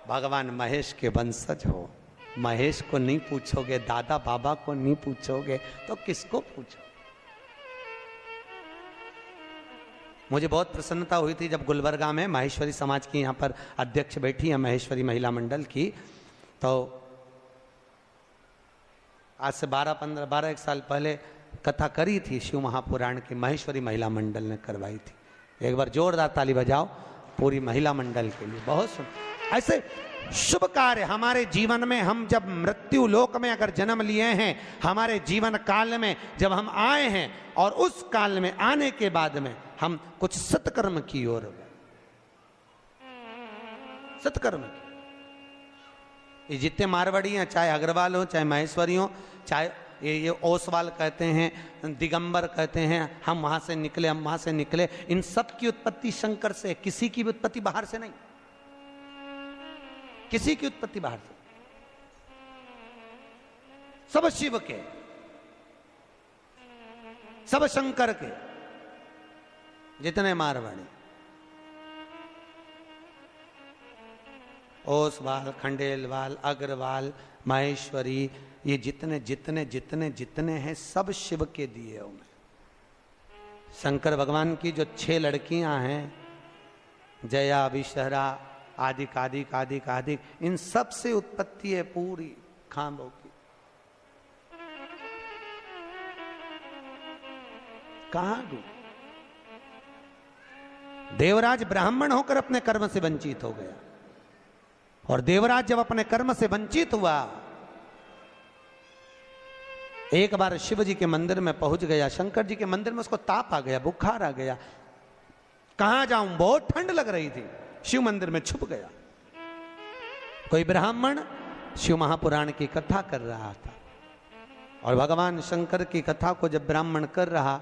भगवान महेश के वंशज हो। महेश को नहीं पूछोगे, दादा बाबा को नहीं पूछोगे, तो किसको पूछो? मुझे बहुत प्रसन्नता हुई थी जब गुलबर्गा में महेश्वरी समाज की यहाँ पर अध्यक्ष बैठी है, महेश्वरी महिला मंडल की। तो आज से 12-1 साल पहले कथा करी थी शिव महापुराण की, महेश्वरी महिला मंडल ने करवाई थी। एक बार जोरदार ताली बजाओ पूरी महिला मंडल के लिए। बहुत सुंदर ऐसे शुभ कार्य हमारे जीवन में, हम जब मृत्यु लोक में अगर जन्म लिए हैं, हमारे जीवन काल में जब हम आए हैं, और उस काल में आने के बाद में हम कुछ सत्कर्म की ओर, सत्कर्म की। ये जितने मारवाड़ी हैं, चाहे अग्रवाल हो, चाहे महेश्वरी हो, चाहे ये ओसवाल कहते हैं, दिगंबर कहते हैं, हम वहां से निकले, हम वहां से निकले, इन सब की उत्पत्ति शंकर से, किसी की भी उत्पत्ति बाहर से नहीं, किसी की उत्पत्ति बाहर से, सब शिव के, सब शंकर के, जितने मारवाड़ी, ओसवाल, खंडेलवाल, अग्रवाल, महेश्वरी, ये जितने जितने जितने जितने हैं सब शिव के दिए हुए। शंकर भगवान की जो 6 लड़कियां हैं, जया, विशहरा, आदिक आदिक आदिक आदिक, इन सब से उत्पत्ति है पूरी खांबों की। कहां डूब? देवराज ब्राह्मण होकर अपने कर्म से वंचित हो गया, और देवराज जब अपने कर्म से वंचित हुआ, एक बार शिव जी के मंदिर में पहुंच गया, शंकर जी के मंदिर में उसको ताप आ गया, बुखार आ गया, कहां जाऊं, बहुत ठंड लग रही थी, शिव मंदिर में छुप गया। कोई ब्राह्मण शिव महापुराण की कथा कर रहा था, और भगवान शंकर की कथा को जब ब्राह्मण कर रहा,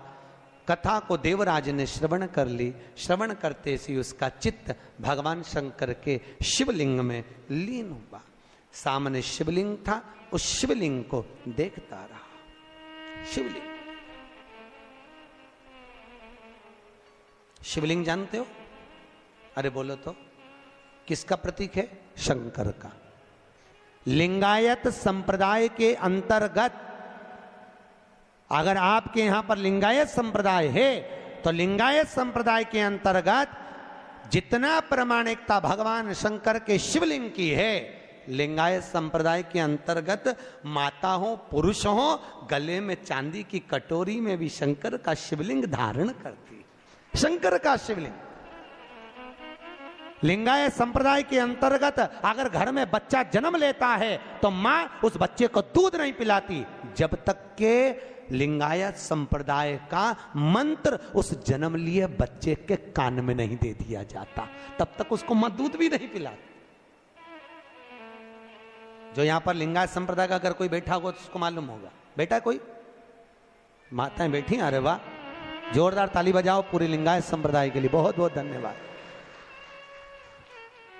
कथा को देवराज ने श्रवण कर ली। श्रवण करते ही उसका चित्त भगवान शंकर के शिवलिंग में लीन हुआ। सामने शिवलिंग था, उस शिवलिंग को देखता रहा। शिवलिंग, शिवलिंग जानते हो? अरे बोलो तो। किसका प्रतीक है? शंकर का। लिंगायत संप्रदाय के अंतर्गत, अगर आपके यहां पर लिंगायत संप्रदाय है, तो लिंगायत संप्रदाय के अंतर्गत जितना प्रामाणिकता भगवान शंकर के शिवलिंग की है, लिंगायत संप्रदाय के अंतर्गत माता हो, पुरुष हो, गले में चांदी की कटोरी में भी शंकर का शिवलिंग धारण करती। शंकर का शिवलिंग। लिंगायत संप्रदाय के अंतर्गत अगर घर में बच्चा जन्म लेता है, तो मां उस बच्चे को दूध नहीं पिलाती जब तक के लिंगायत संप्रदाय का मंत्र उस जन्म लिए बच्चे के कान में नहीं दे दिया जाता, तब तक उसको मत दूध भी नहीं पिलाते। जो यहां पर लिंगायत संप्रदाय का अगर कोई बैठा होगा तो उसको मालूम होगा। बैठा कोई माताएं बैठी? अरे वाह, जोरदार ताली बजाओ पूरी लिंगायत संप्रदाय के लिए, बहुत बहुत धन्यवाद।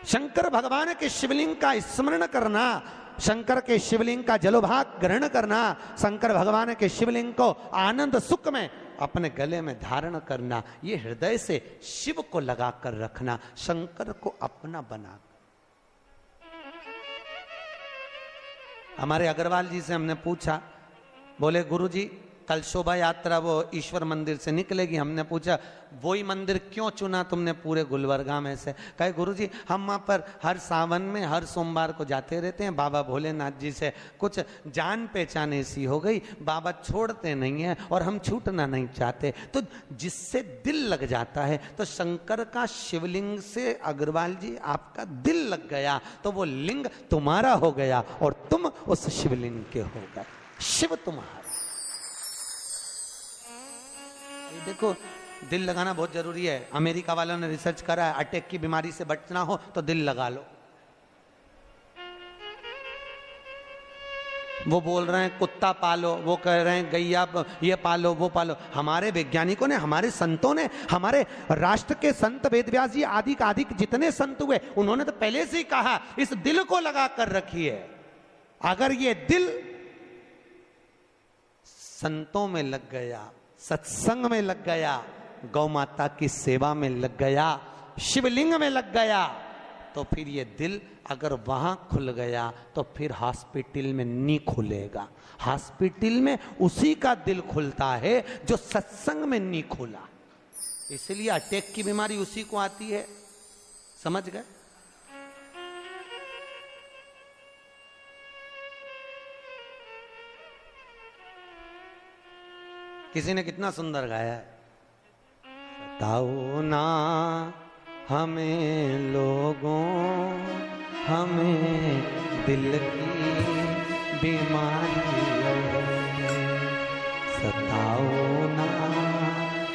शंकर भगवान के शिवलिंग का स्मरण करना, शंकर के शिवलिंग का जलोभाग ग्रहण करना, शंकर भगवान के शिवलिंग को आनंद सुख में अपने गले में धारण करना, ये हृदय से शिव को लगा कर रखना, शंकर को अपना बना। हमारे अग्रवाल जी से हमने पूछा, बोले गुरुजी कल शोभा यात्रा वो ईश्वर मंदिर से निकलेगी। हमने पूछा वही मंदिर क्यों चुना तुमने पूरे गुलबर्गा में से? कहे गुरुजी हम वहाँ पर हर सावन में हर सोमवार को जाते रहते हैं, बाबा भोलेनाथ जी से कुछ जान पहचान ऐसी हो गई, बाबा छोड़ते नहीं हैं और हम छूटना नहीं चाहते, तो जिससे दिल लग जाता है। तो शंकर का शिवलिंग से अग्रवाल जी आपका दिल लग गया, तो वो लिंग तुम्हारा हो गया और तुम उस शिवलिंग के हो गए, शिव तुम्हारा। देखो दिल लगाना बहुत जरूरी है। अमेरिका वालों ने रिसर्च करा है, अटैक की बीमारी से बचना हो तो दिल लगा लो। वो बोल रहे हैं कुत्ता पालो, वो कह रहे हैं गैया ये पालो वो पालो। हमारे वैज्ञानिकों ने, हमारे संतों ने, हमारे राष्ट्र के संत वेदव्यास जी आदि का आदि जितने संत हुए, उन्होंने तो पहले से ही कहा इस दिल को लगा कर रखिए। अगर ये दिल संतों में लग गया, सत्संग में लग गया, गौ माता की सेवा में लग गया, शिवलिंग में लग गया, तो फिर ये दिल अगर वहां खुल गया तो फिर हॉस्पिटल में नहीं खुलेगा। हॉस्पिटल में उसी का दिल खुलता है जो सत्संग में नहीं खुला। इसलिए अटैक की बीमारी उसी को आती है, समझ गए? किसी ने कितना सुंदर गाया है, बताओ ना हमें लोगों, हमें दिल की बीमारी सताओ ना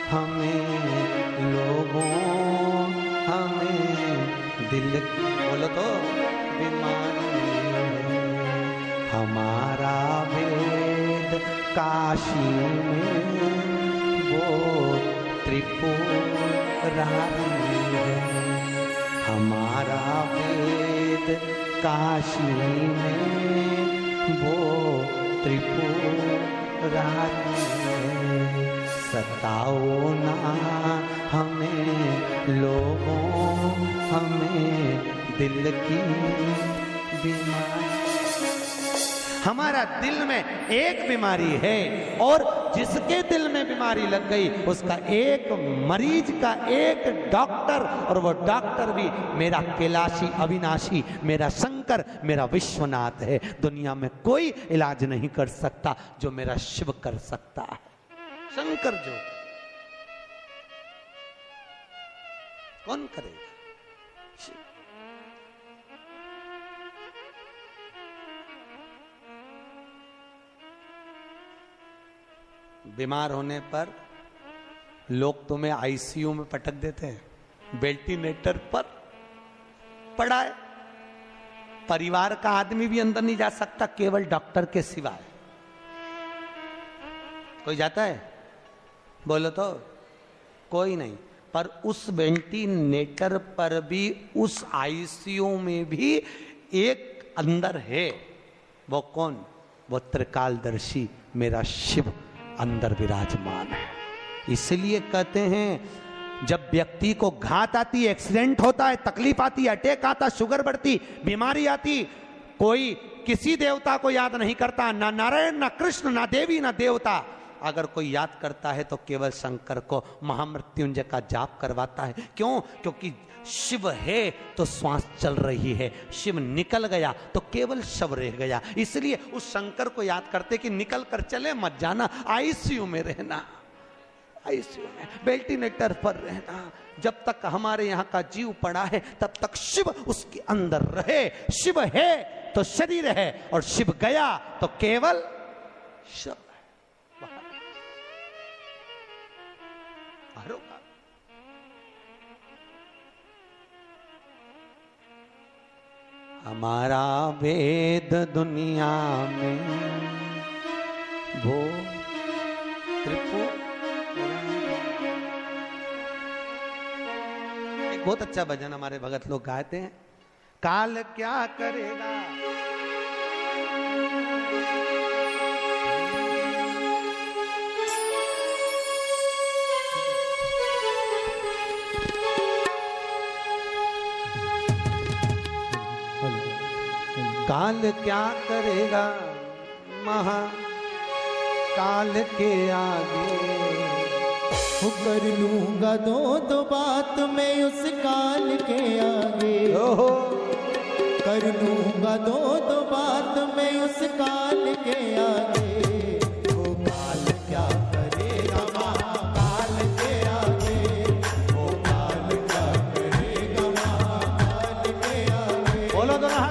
हमें लोगों, हमें दिल की, बोलो तो, बीमारी। हमारा वेद काशी में वो त्रिपुरारी है, हमारा वेद काशी में वो त्रिपुरारी है। सताओ ना हमें लोगों, हमें दिल की बीमारी। हमारा दिल में एक बीमारी है और जिसके दिल में बीमारी लग गई उसका एक मरीज का एक डॉक्टर, और वो डॉक्टर भी मेरा कैलाशी अविनाशी, मेरा शंकर, मेरा विश्वनाथ है। दुनिया में कोई इलाज नहीं कर सकता जो मेरा शिव कर सकता है। शंकर जो, कौन करेगा? बीमार होने पर लोग तुम्हें आईसीयू में पटक देते हैं, वेंटिलेटर पर पड़ा है, परिवार का आदमी भी अंदर नहीं जा सकता केवल डॉक्टर के सिवाय। कोई जाता है? बोलो तो, कोई नहीं। पर उस वेंटिलेटर पर भी, उस आईसीयू में भी एक अंदर है। वो कौन? वो त्रिकालदर्शी मेरा शिव अंदर विराजमान है। इसलिए कहते हैं जब व्यक्ति को घात आती, एक्सीडेंट होता है, तकलीफ आती, अटैक आता, शुगर बढ़ती, बीमारी आती, कोई किसी देवता को याद नहीं करता, ना नारायण, ना कृष्ण, ना देवी, ना देवता। अगर कोई याद करता है तो केवल शंकर को, महामृत्युंजय का जाप करवाता है। क्यों? क्योंकि शिव है तो श्वास चल रही है, शिव निकल गया तो केवल शव रह गया। इसलिए उस शंकर को याद करते कि निकल कर चले मत जाना, आईसीयू में रहना, आईसीयू में वेंटिलेटर पर रहना। जब तक हमारे यहाँ का जीव पड़ा है तब तक शिव उसके अंदर रहे। शिव है तो शरीर है, और शिव गया तो केवल शव है। हमारा वेद दुनिया में वो एक बहुत अच्छा भजन हमारे भगत लोग गाते हैं, काल क्या करेगा। काल क्या करेगा महाकाल के आगे, कर लूंगा दो बात मैं उस काल के आगे, ओहो कर लूंगा दो बात मैं उस काल के आगे। वो काल क्या करेगा महाकाल के आगे, वो काल क्या करेगा महाकाल के आगे। बोलो तो ना,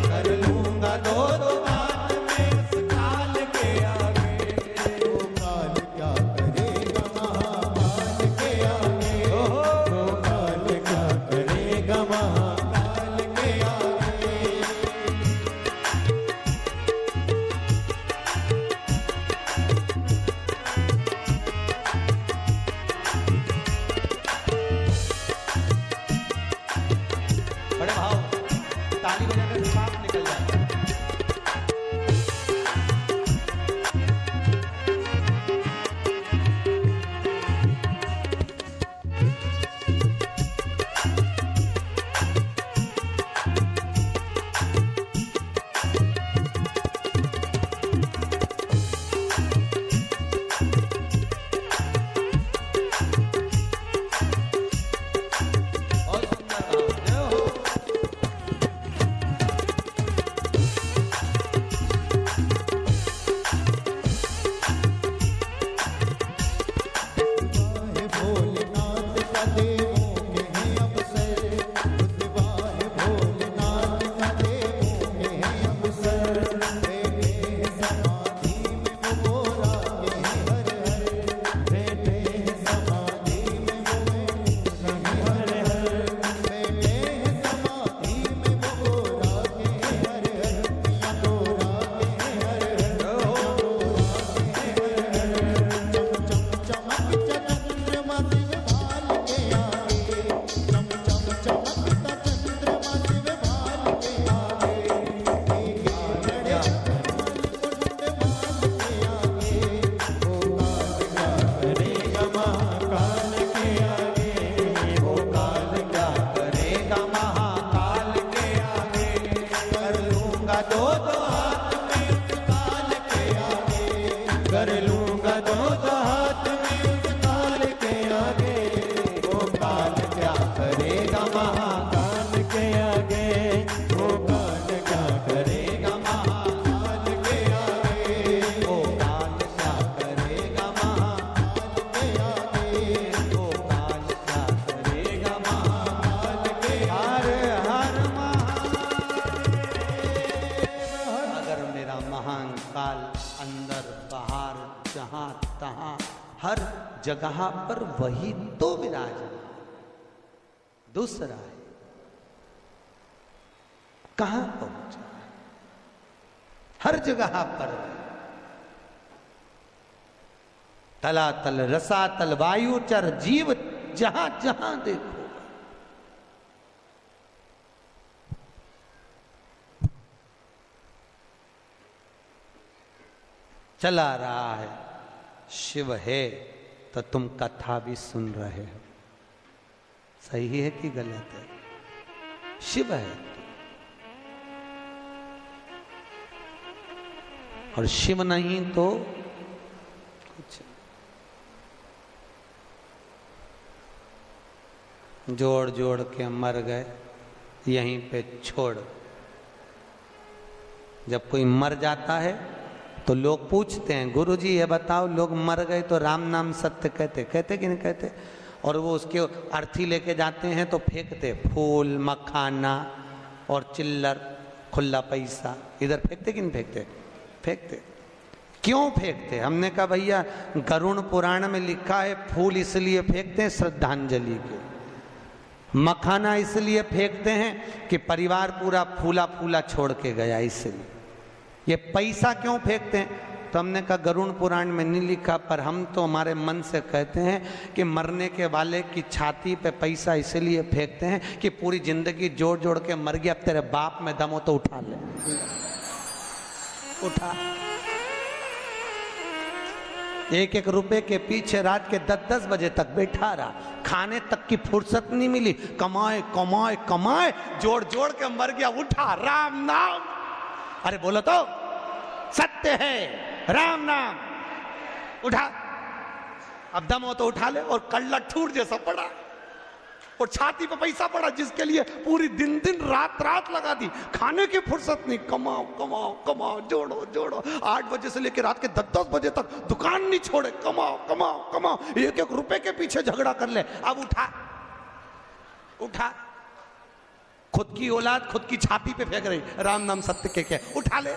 कर लूंगा दो बात मैं उस काल के आगे, वो काल क्या करेगा महाकाल के आगे, वो काल क्या करेगा महाकाल के आगे। बड़े भाव ताली बजाकर सांप निकल जाता है। बहुत सुंदर भाव, जय हो। वाहे भोलेनाथ का देवों के हैं अवसर, वाहे भोलेनाथ का देवों के हैं अवसर। बैठे हैं समाधि में वो गोरा के हैं हर हर, बैठे हैं समाधि में वो हैं हर हर, बैठे हैं समाधि में वो गोरा के हैं हर हर, या गोरा के हैं हर हर, चमक चंद्रमा शिव भाल के आगे, चम चम चमकता चंद्रमा शिव भाल के आगे, ज्ञान करेगा महाकाल के आगे, वो काल क्या करेगा महाकाल के आगे। कर लूंगा दो हाथ में उस काल के आगे, कर लूंगा दो हाथ में उस काल के आगे। वो काल क्या करेगा महाकाल के आगे, वो काल क्या करेगा महाकाल के आगे, वो काल क्या करेगा महाकाल के आगे, वो काल क्या करेगा महाकाल के आगे। हर अगर मेरा महान काल अंदर बाहर जहां तहां हर जगह पर वही तो विराज, दूसरा है कहां पहुंचा, हर जगह पर तलातल रसातल वायुचर जीव जहां जहां देखो चला रहा है। शिव है तो तुम कथा भी सुन रहे हो, सही है कि गलत है? शिव है और शिव नहीं तो कुछ। जोड़ जोड़ के मर गए यहीं पे छोड़। जब कोई मर जाता है तो लोग पूछते हैं, गुरुजी ये बताओ, लोग मर गए तो राम नाम सत्य कहते कि नहीं कहते? और वो उसके अर्थी लेके जाते हैं तो फेंकते, फूल मखाना और चिल्लर खुला पैसा इधर फेंकते कि नहीं फेंकते? फेंकते। क्यों फेंकते? हमने कहा भैया गरुड़ पुराण में लिखा है फूल इसलिए फेंकते हैं श्रद्धांजलि के। मखाना इसलिए फेंकते हैं कि परिवार पूरा फूला फूला छोड़ के गया, इसलिए। ये पैसा क्यों फेंकते हैं? तो हमने कहा गरुड़ पुराण में नहीं लिखा, पर हम तो हमारे मन से कहते हैं कि मरने के वाले की छाती पे पैसा इसलिए फेंकते हैं कि पूरी जिंदगी जोड़ जोड़ के मर गया, अब तेरे बाप में दम हो तो उठा ले, उठा। एक एक रुपए के पीछे रात के 10-10 बजे तक बैठा रहा, खाने तक की फुर्सत नहीं मिली, कमाए कमाए कमाए, जोड़ जोड़ के मर गया, उठा राम नाम। अरे बोलो तो, सत्य है राम नाम, उठा। अब दम हो तो उठा ले। और कल्ला ठूर जैसा पड़ा और छाती पे पैसा पड़ा, जिसके लिए पूरी दिन दिन रात रात लगा दी, खाने की फुर्सत नहीं, कमाओ कमाओ कमाओ, जोड़ो जोड़ो, 8 बजे से लेकर रात के 10-10 बजे तक दुकान नहीं छोड़े, कमाओ कमाओ कमाओ, एक एक रुपए के पीछे झगड़ा कर ले। अब उठा, उठा। खुद की औलाद खुद की छाती पे फेंक रही, राम नाम सत्य के क्या, उठा ले।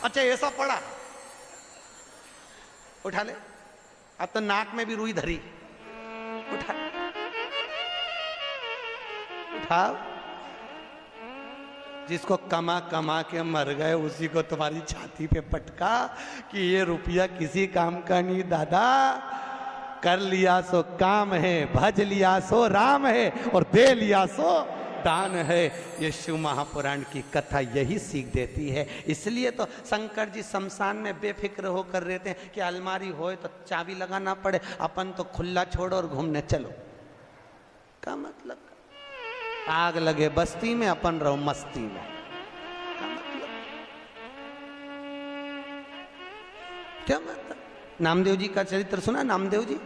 अच्छा ऐसा पड़ा, उठा ले। अब तो नाक में भी रुई धरी, उठा, उठाओ। जिसको कमा कमा के मर गए उसी को तुम्हारी छाती पे पटका कि ये रुपया किसी काम का नहीं दादा, कर लिया सो काम है, भज लिया सो राम है, और दे लिया सो दान है। ये शिव महापुराण की कथा यही सीख देती है। इसलिए तो शंकर जी शमशान में बेफिक्र होकर रहते हैं कि अलमारी होए तो चाबी लगाना पड़े, अपन तो खुला छोड़ो और घूमने चलो। का मतलब आग लगे बस्ती में, अपन रहो मस्ती में, क्या मतलब? क्या मतलब? नामदेव जी का चरित्र सुना? नामदेव जी,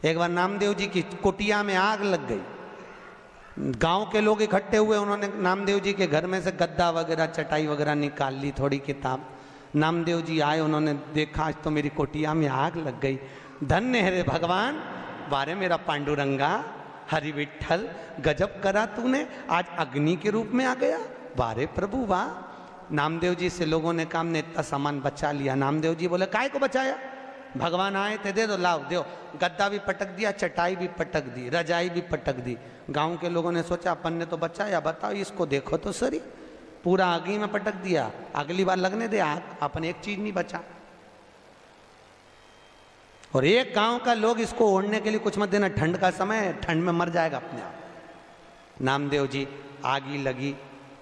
एक बार नामदेव जी की कुटिया में आग लग गई, गांव के लोग इकट्ठे हुए, उन्होंने नामदेव जी के घर में से गद्दा वगैरह चटाई वगैरह निकाल ली, थोड़ी किताब। नामदेव जी आए, उन्होंने देखा आज तो मेरी कुटिया में आग लग गई, धन्य है रे भगवान, बारे मेरा पांडुरंगा, हरि विठल, गजब करा तूने, आज अग्नि के रूप में आ गया, बारे प्रभु वाह। नामदेव जी से लोगों ने कहा हमने इतना सामान बचा लिया। नामदेव जी बोले काय को बचाया? भगवान आए थे, दे दो, लाओ दो। गद्दा भी पटक दिया, चटाई भी पटक दी, रजाई भी पटक दी। गांव के लोगों ने सोचा अपन ने तो बचाया, बताओ इसको देखो तो सरी, पूरा आगी में पटक दिया, अगली बार लगने दे आग, अपन एक चीज नहीं बचा। और एक गांव का लोग इसको ओढ़ने के लिए कुछ मत देना, ठंड का समय, ठंड में मर जाएगा अपने आप। नामदेव जी आगी लगी,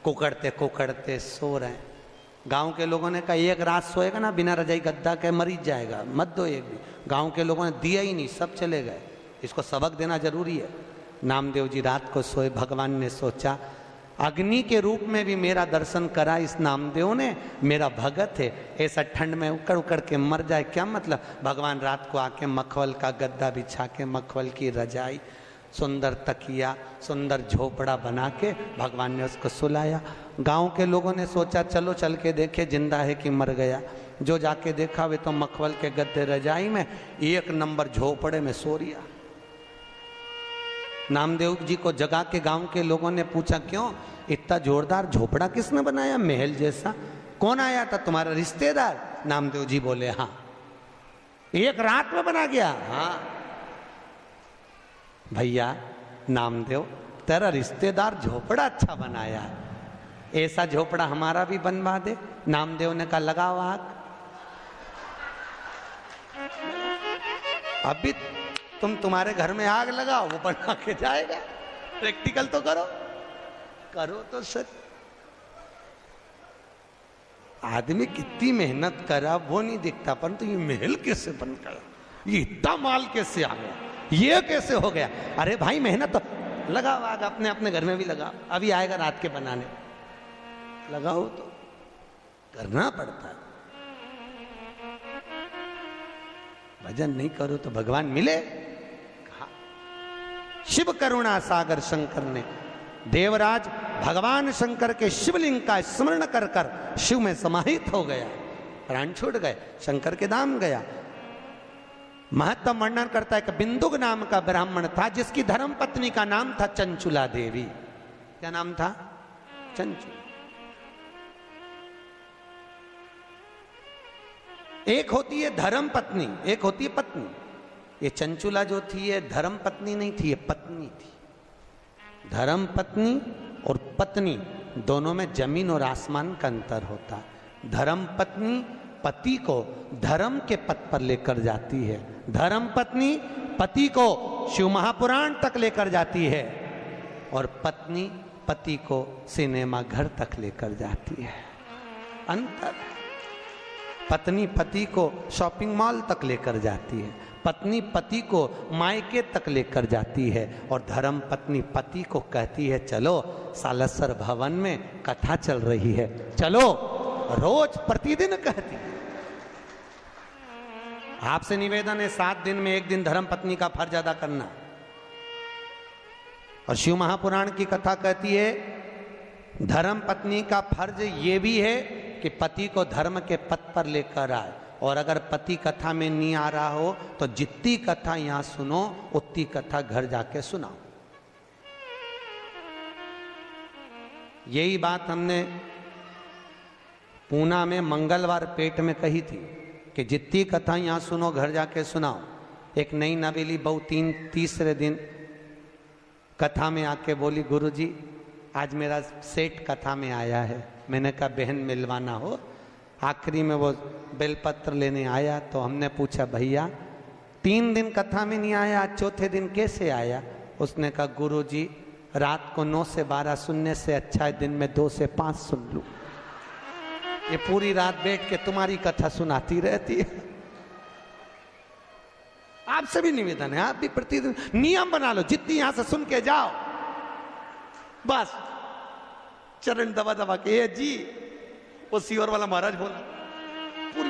कुकड़ते कुकड़ते सो रहे हैं। गांव के लोगों ने कहा एक रात सोएगा ना बिना रजाई गद्दा के मर जाएगा, मत दो एक भी। गांव के लोगों ने दिया ही नहीं, सब चले गए, इसको सबक देना जरूरी है। नामदेव जी रात को सोए, भगवान ने सोचा अग्नि के रूप में भी मेरा दर्शन करा इस नामदेव ने, मेरा भगत है, ऐसा ठंड में उकड़ उकड़ के मर जाए क्या मतलब। भगवान रात को आके मखवल का गद्दा बिछा के, मखवल की रजाई, सुंदर तकिया, सुंदर झोपड़ा बना के भगवान ने उसको सुलाया। गांव के लोगों ने सोचा चलो चल के देखे जिंदा है कि मर गया। जो जाके देखा वे तो मखवल के गद्दे रजाई में, एक नंबर झोपड़े में सो रिया। नामदेव जी को जगा के गांव के लोगों ने पूछा क्यों इतना जोरदार झोपड़ा किसने बनाया, महल जैसा? कौन आया था, तुम्हारा रिश्तेदार? नामदेव जी बोले हाँ। एक रात में बना गया? हाँ। भैया नामदेव तेरा रिश्तेदार झोपड़ा अच्छा बनाया है, ऐसा झोपड़ा हमारा भी बनवा दे। नामदेव ने कहा लगाओ आग। अभी तुम्हारे घर में आग लगाओ, वो बना के जाएगा। प्रैक्टिकल तो करो, करो तो सच। आदमी कितनी मेहनत करा वो नहीं दिखता, परंतु ये महल कैसे बन गया, ये इतना माल कैसे आ गया, ये कैसे हो गया। अरे भाई मेहनत तो लगाओ आग, अपने अपने घर में भी लगाओ, अभी आएगा रात के बनाने, लगाओ तो करना पड़ता है। भजन नहीं करो तो भगवान मिले कहा? शिव करुणा सागर शंकर ने, देवराज भगवान शंकर के शिवलिंग का स्मरण कर कर शिव में समाहित हो गया, प्राण छूट गए, शंकर के धाम गया। महत्व वर्णन करता है कि बिंदुक नाम का ब्राह्मण था जिसकी धर्म पत्नी का नाम था चंचुला देवी। क्या नाम था? चंचुला। एक होती है धर्म पत्नी, एक होती है पत्नी। ये चंचुला जो थी ये धर्म पत्नी नहीं थी, ये पत्नी थी। धर्म पत्नी और पत्नी दोनों में जमीन और आसमान का अंतर होता है। धर्म पत्नी पति को धर्म के पथ पर लेकर जाती है, धर्म पत्नी पति को शिव महापुराण तक लेकर जाती है, और पत्नी पति को सिनेमा घर तक लेकर जाती है। अंतर। पत्नी पति को शॉपिंग मॉल तक लेकर जाती है, पत्नी पति को मायके तक लेकर जाती है, और धर्म पत्नी पति को कहती है चलो सालसर भवन में कथा चल रही है, चलो। रोज प्रतिदिन कहती है। आपसे निवेदन है 7 दिन में 1 दिन धर्म पत्नी का फर्ज अदा करना। और शिव महापुराण की कथा कहती है धर्म पत्नी का फर्ज ये भी है कि पति को धर्म के पथ पर लेकर आए, और अगर पति कथा में नहीं आ रहा हो तो जितनी कथा यहां सुनो उतनी कथा घर जाके सुनाओ। यही बात हमने पूना में मंगलवार पेट में कही थी कि जितनी कथा यहां सुनो घर जाके सुनाओ। एक नई नवेली बहू तीसरे दिन कथा में आके बोली गुरुजी आज मेरा सेठ कथा में आया है। मैंने कहा बहन मिलवाना हो। आखिरी में वो बेलपत्र लेने आया तो हमने पूछा भैया 3 दिन कथा में नहीं आया, आज चौथे दिन कैसे आया? उसने कहा गुरुजी रात को 9 से 12 सुनने से अच्छा है दिन में 2 से 5 सुन लूं। ये पूरी रात बैठ के तुम्हारी कथा सुनाती रहती है। आपसे भी निवेदन है, आप भी प्रतिदिन नियम बना लो, जितनी यहां से सुन के जाओ बस चरण दबा दबा के जी वो सीवर वाला महाराज बोला पूरी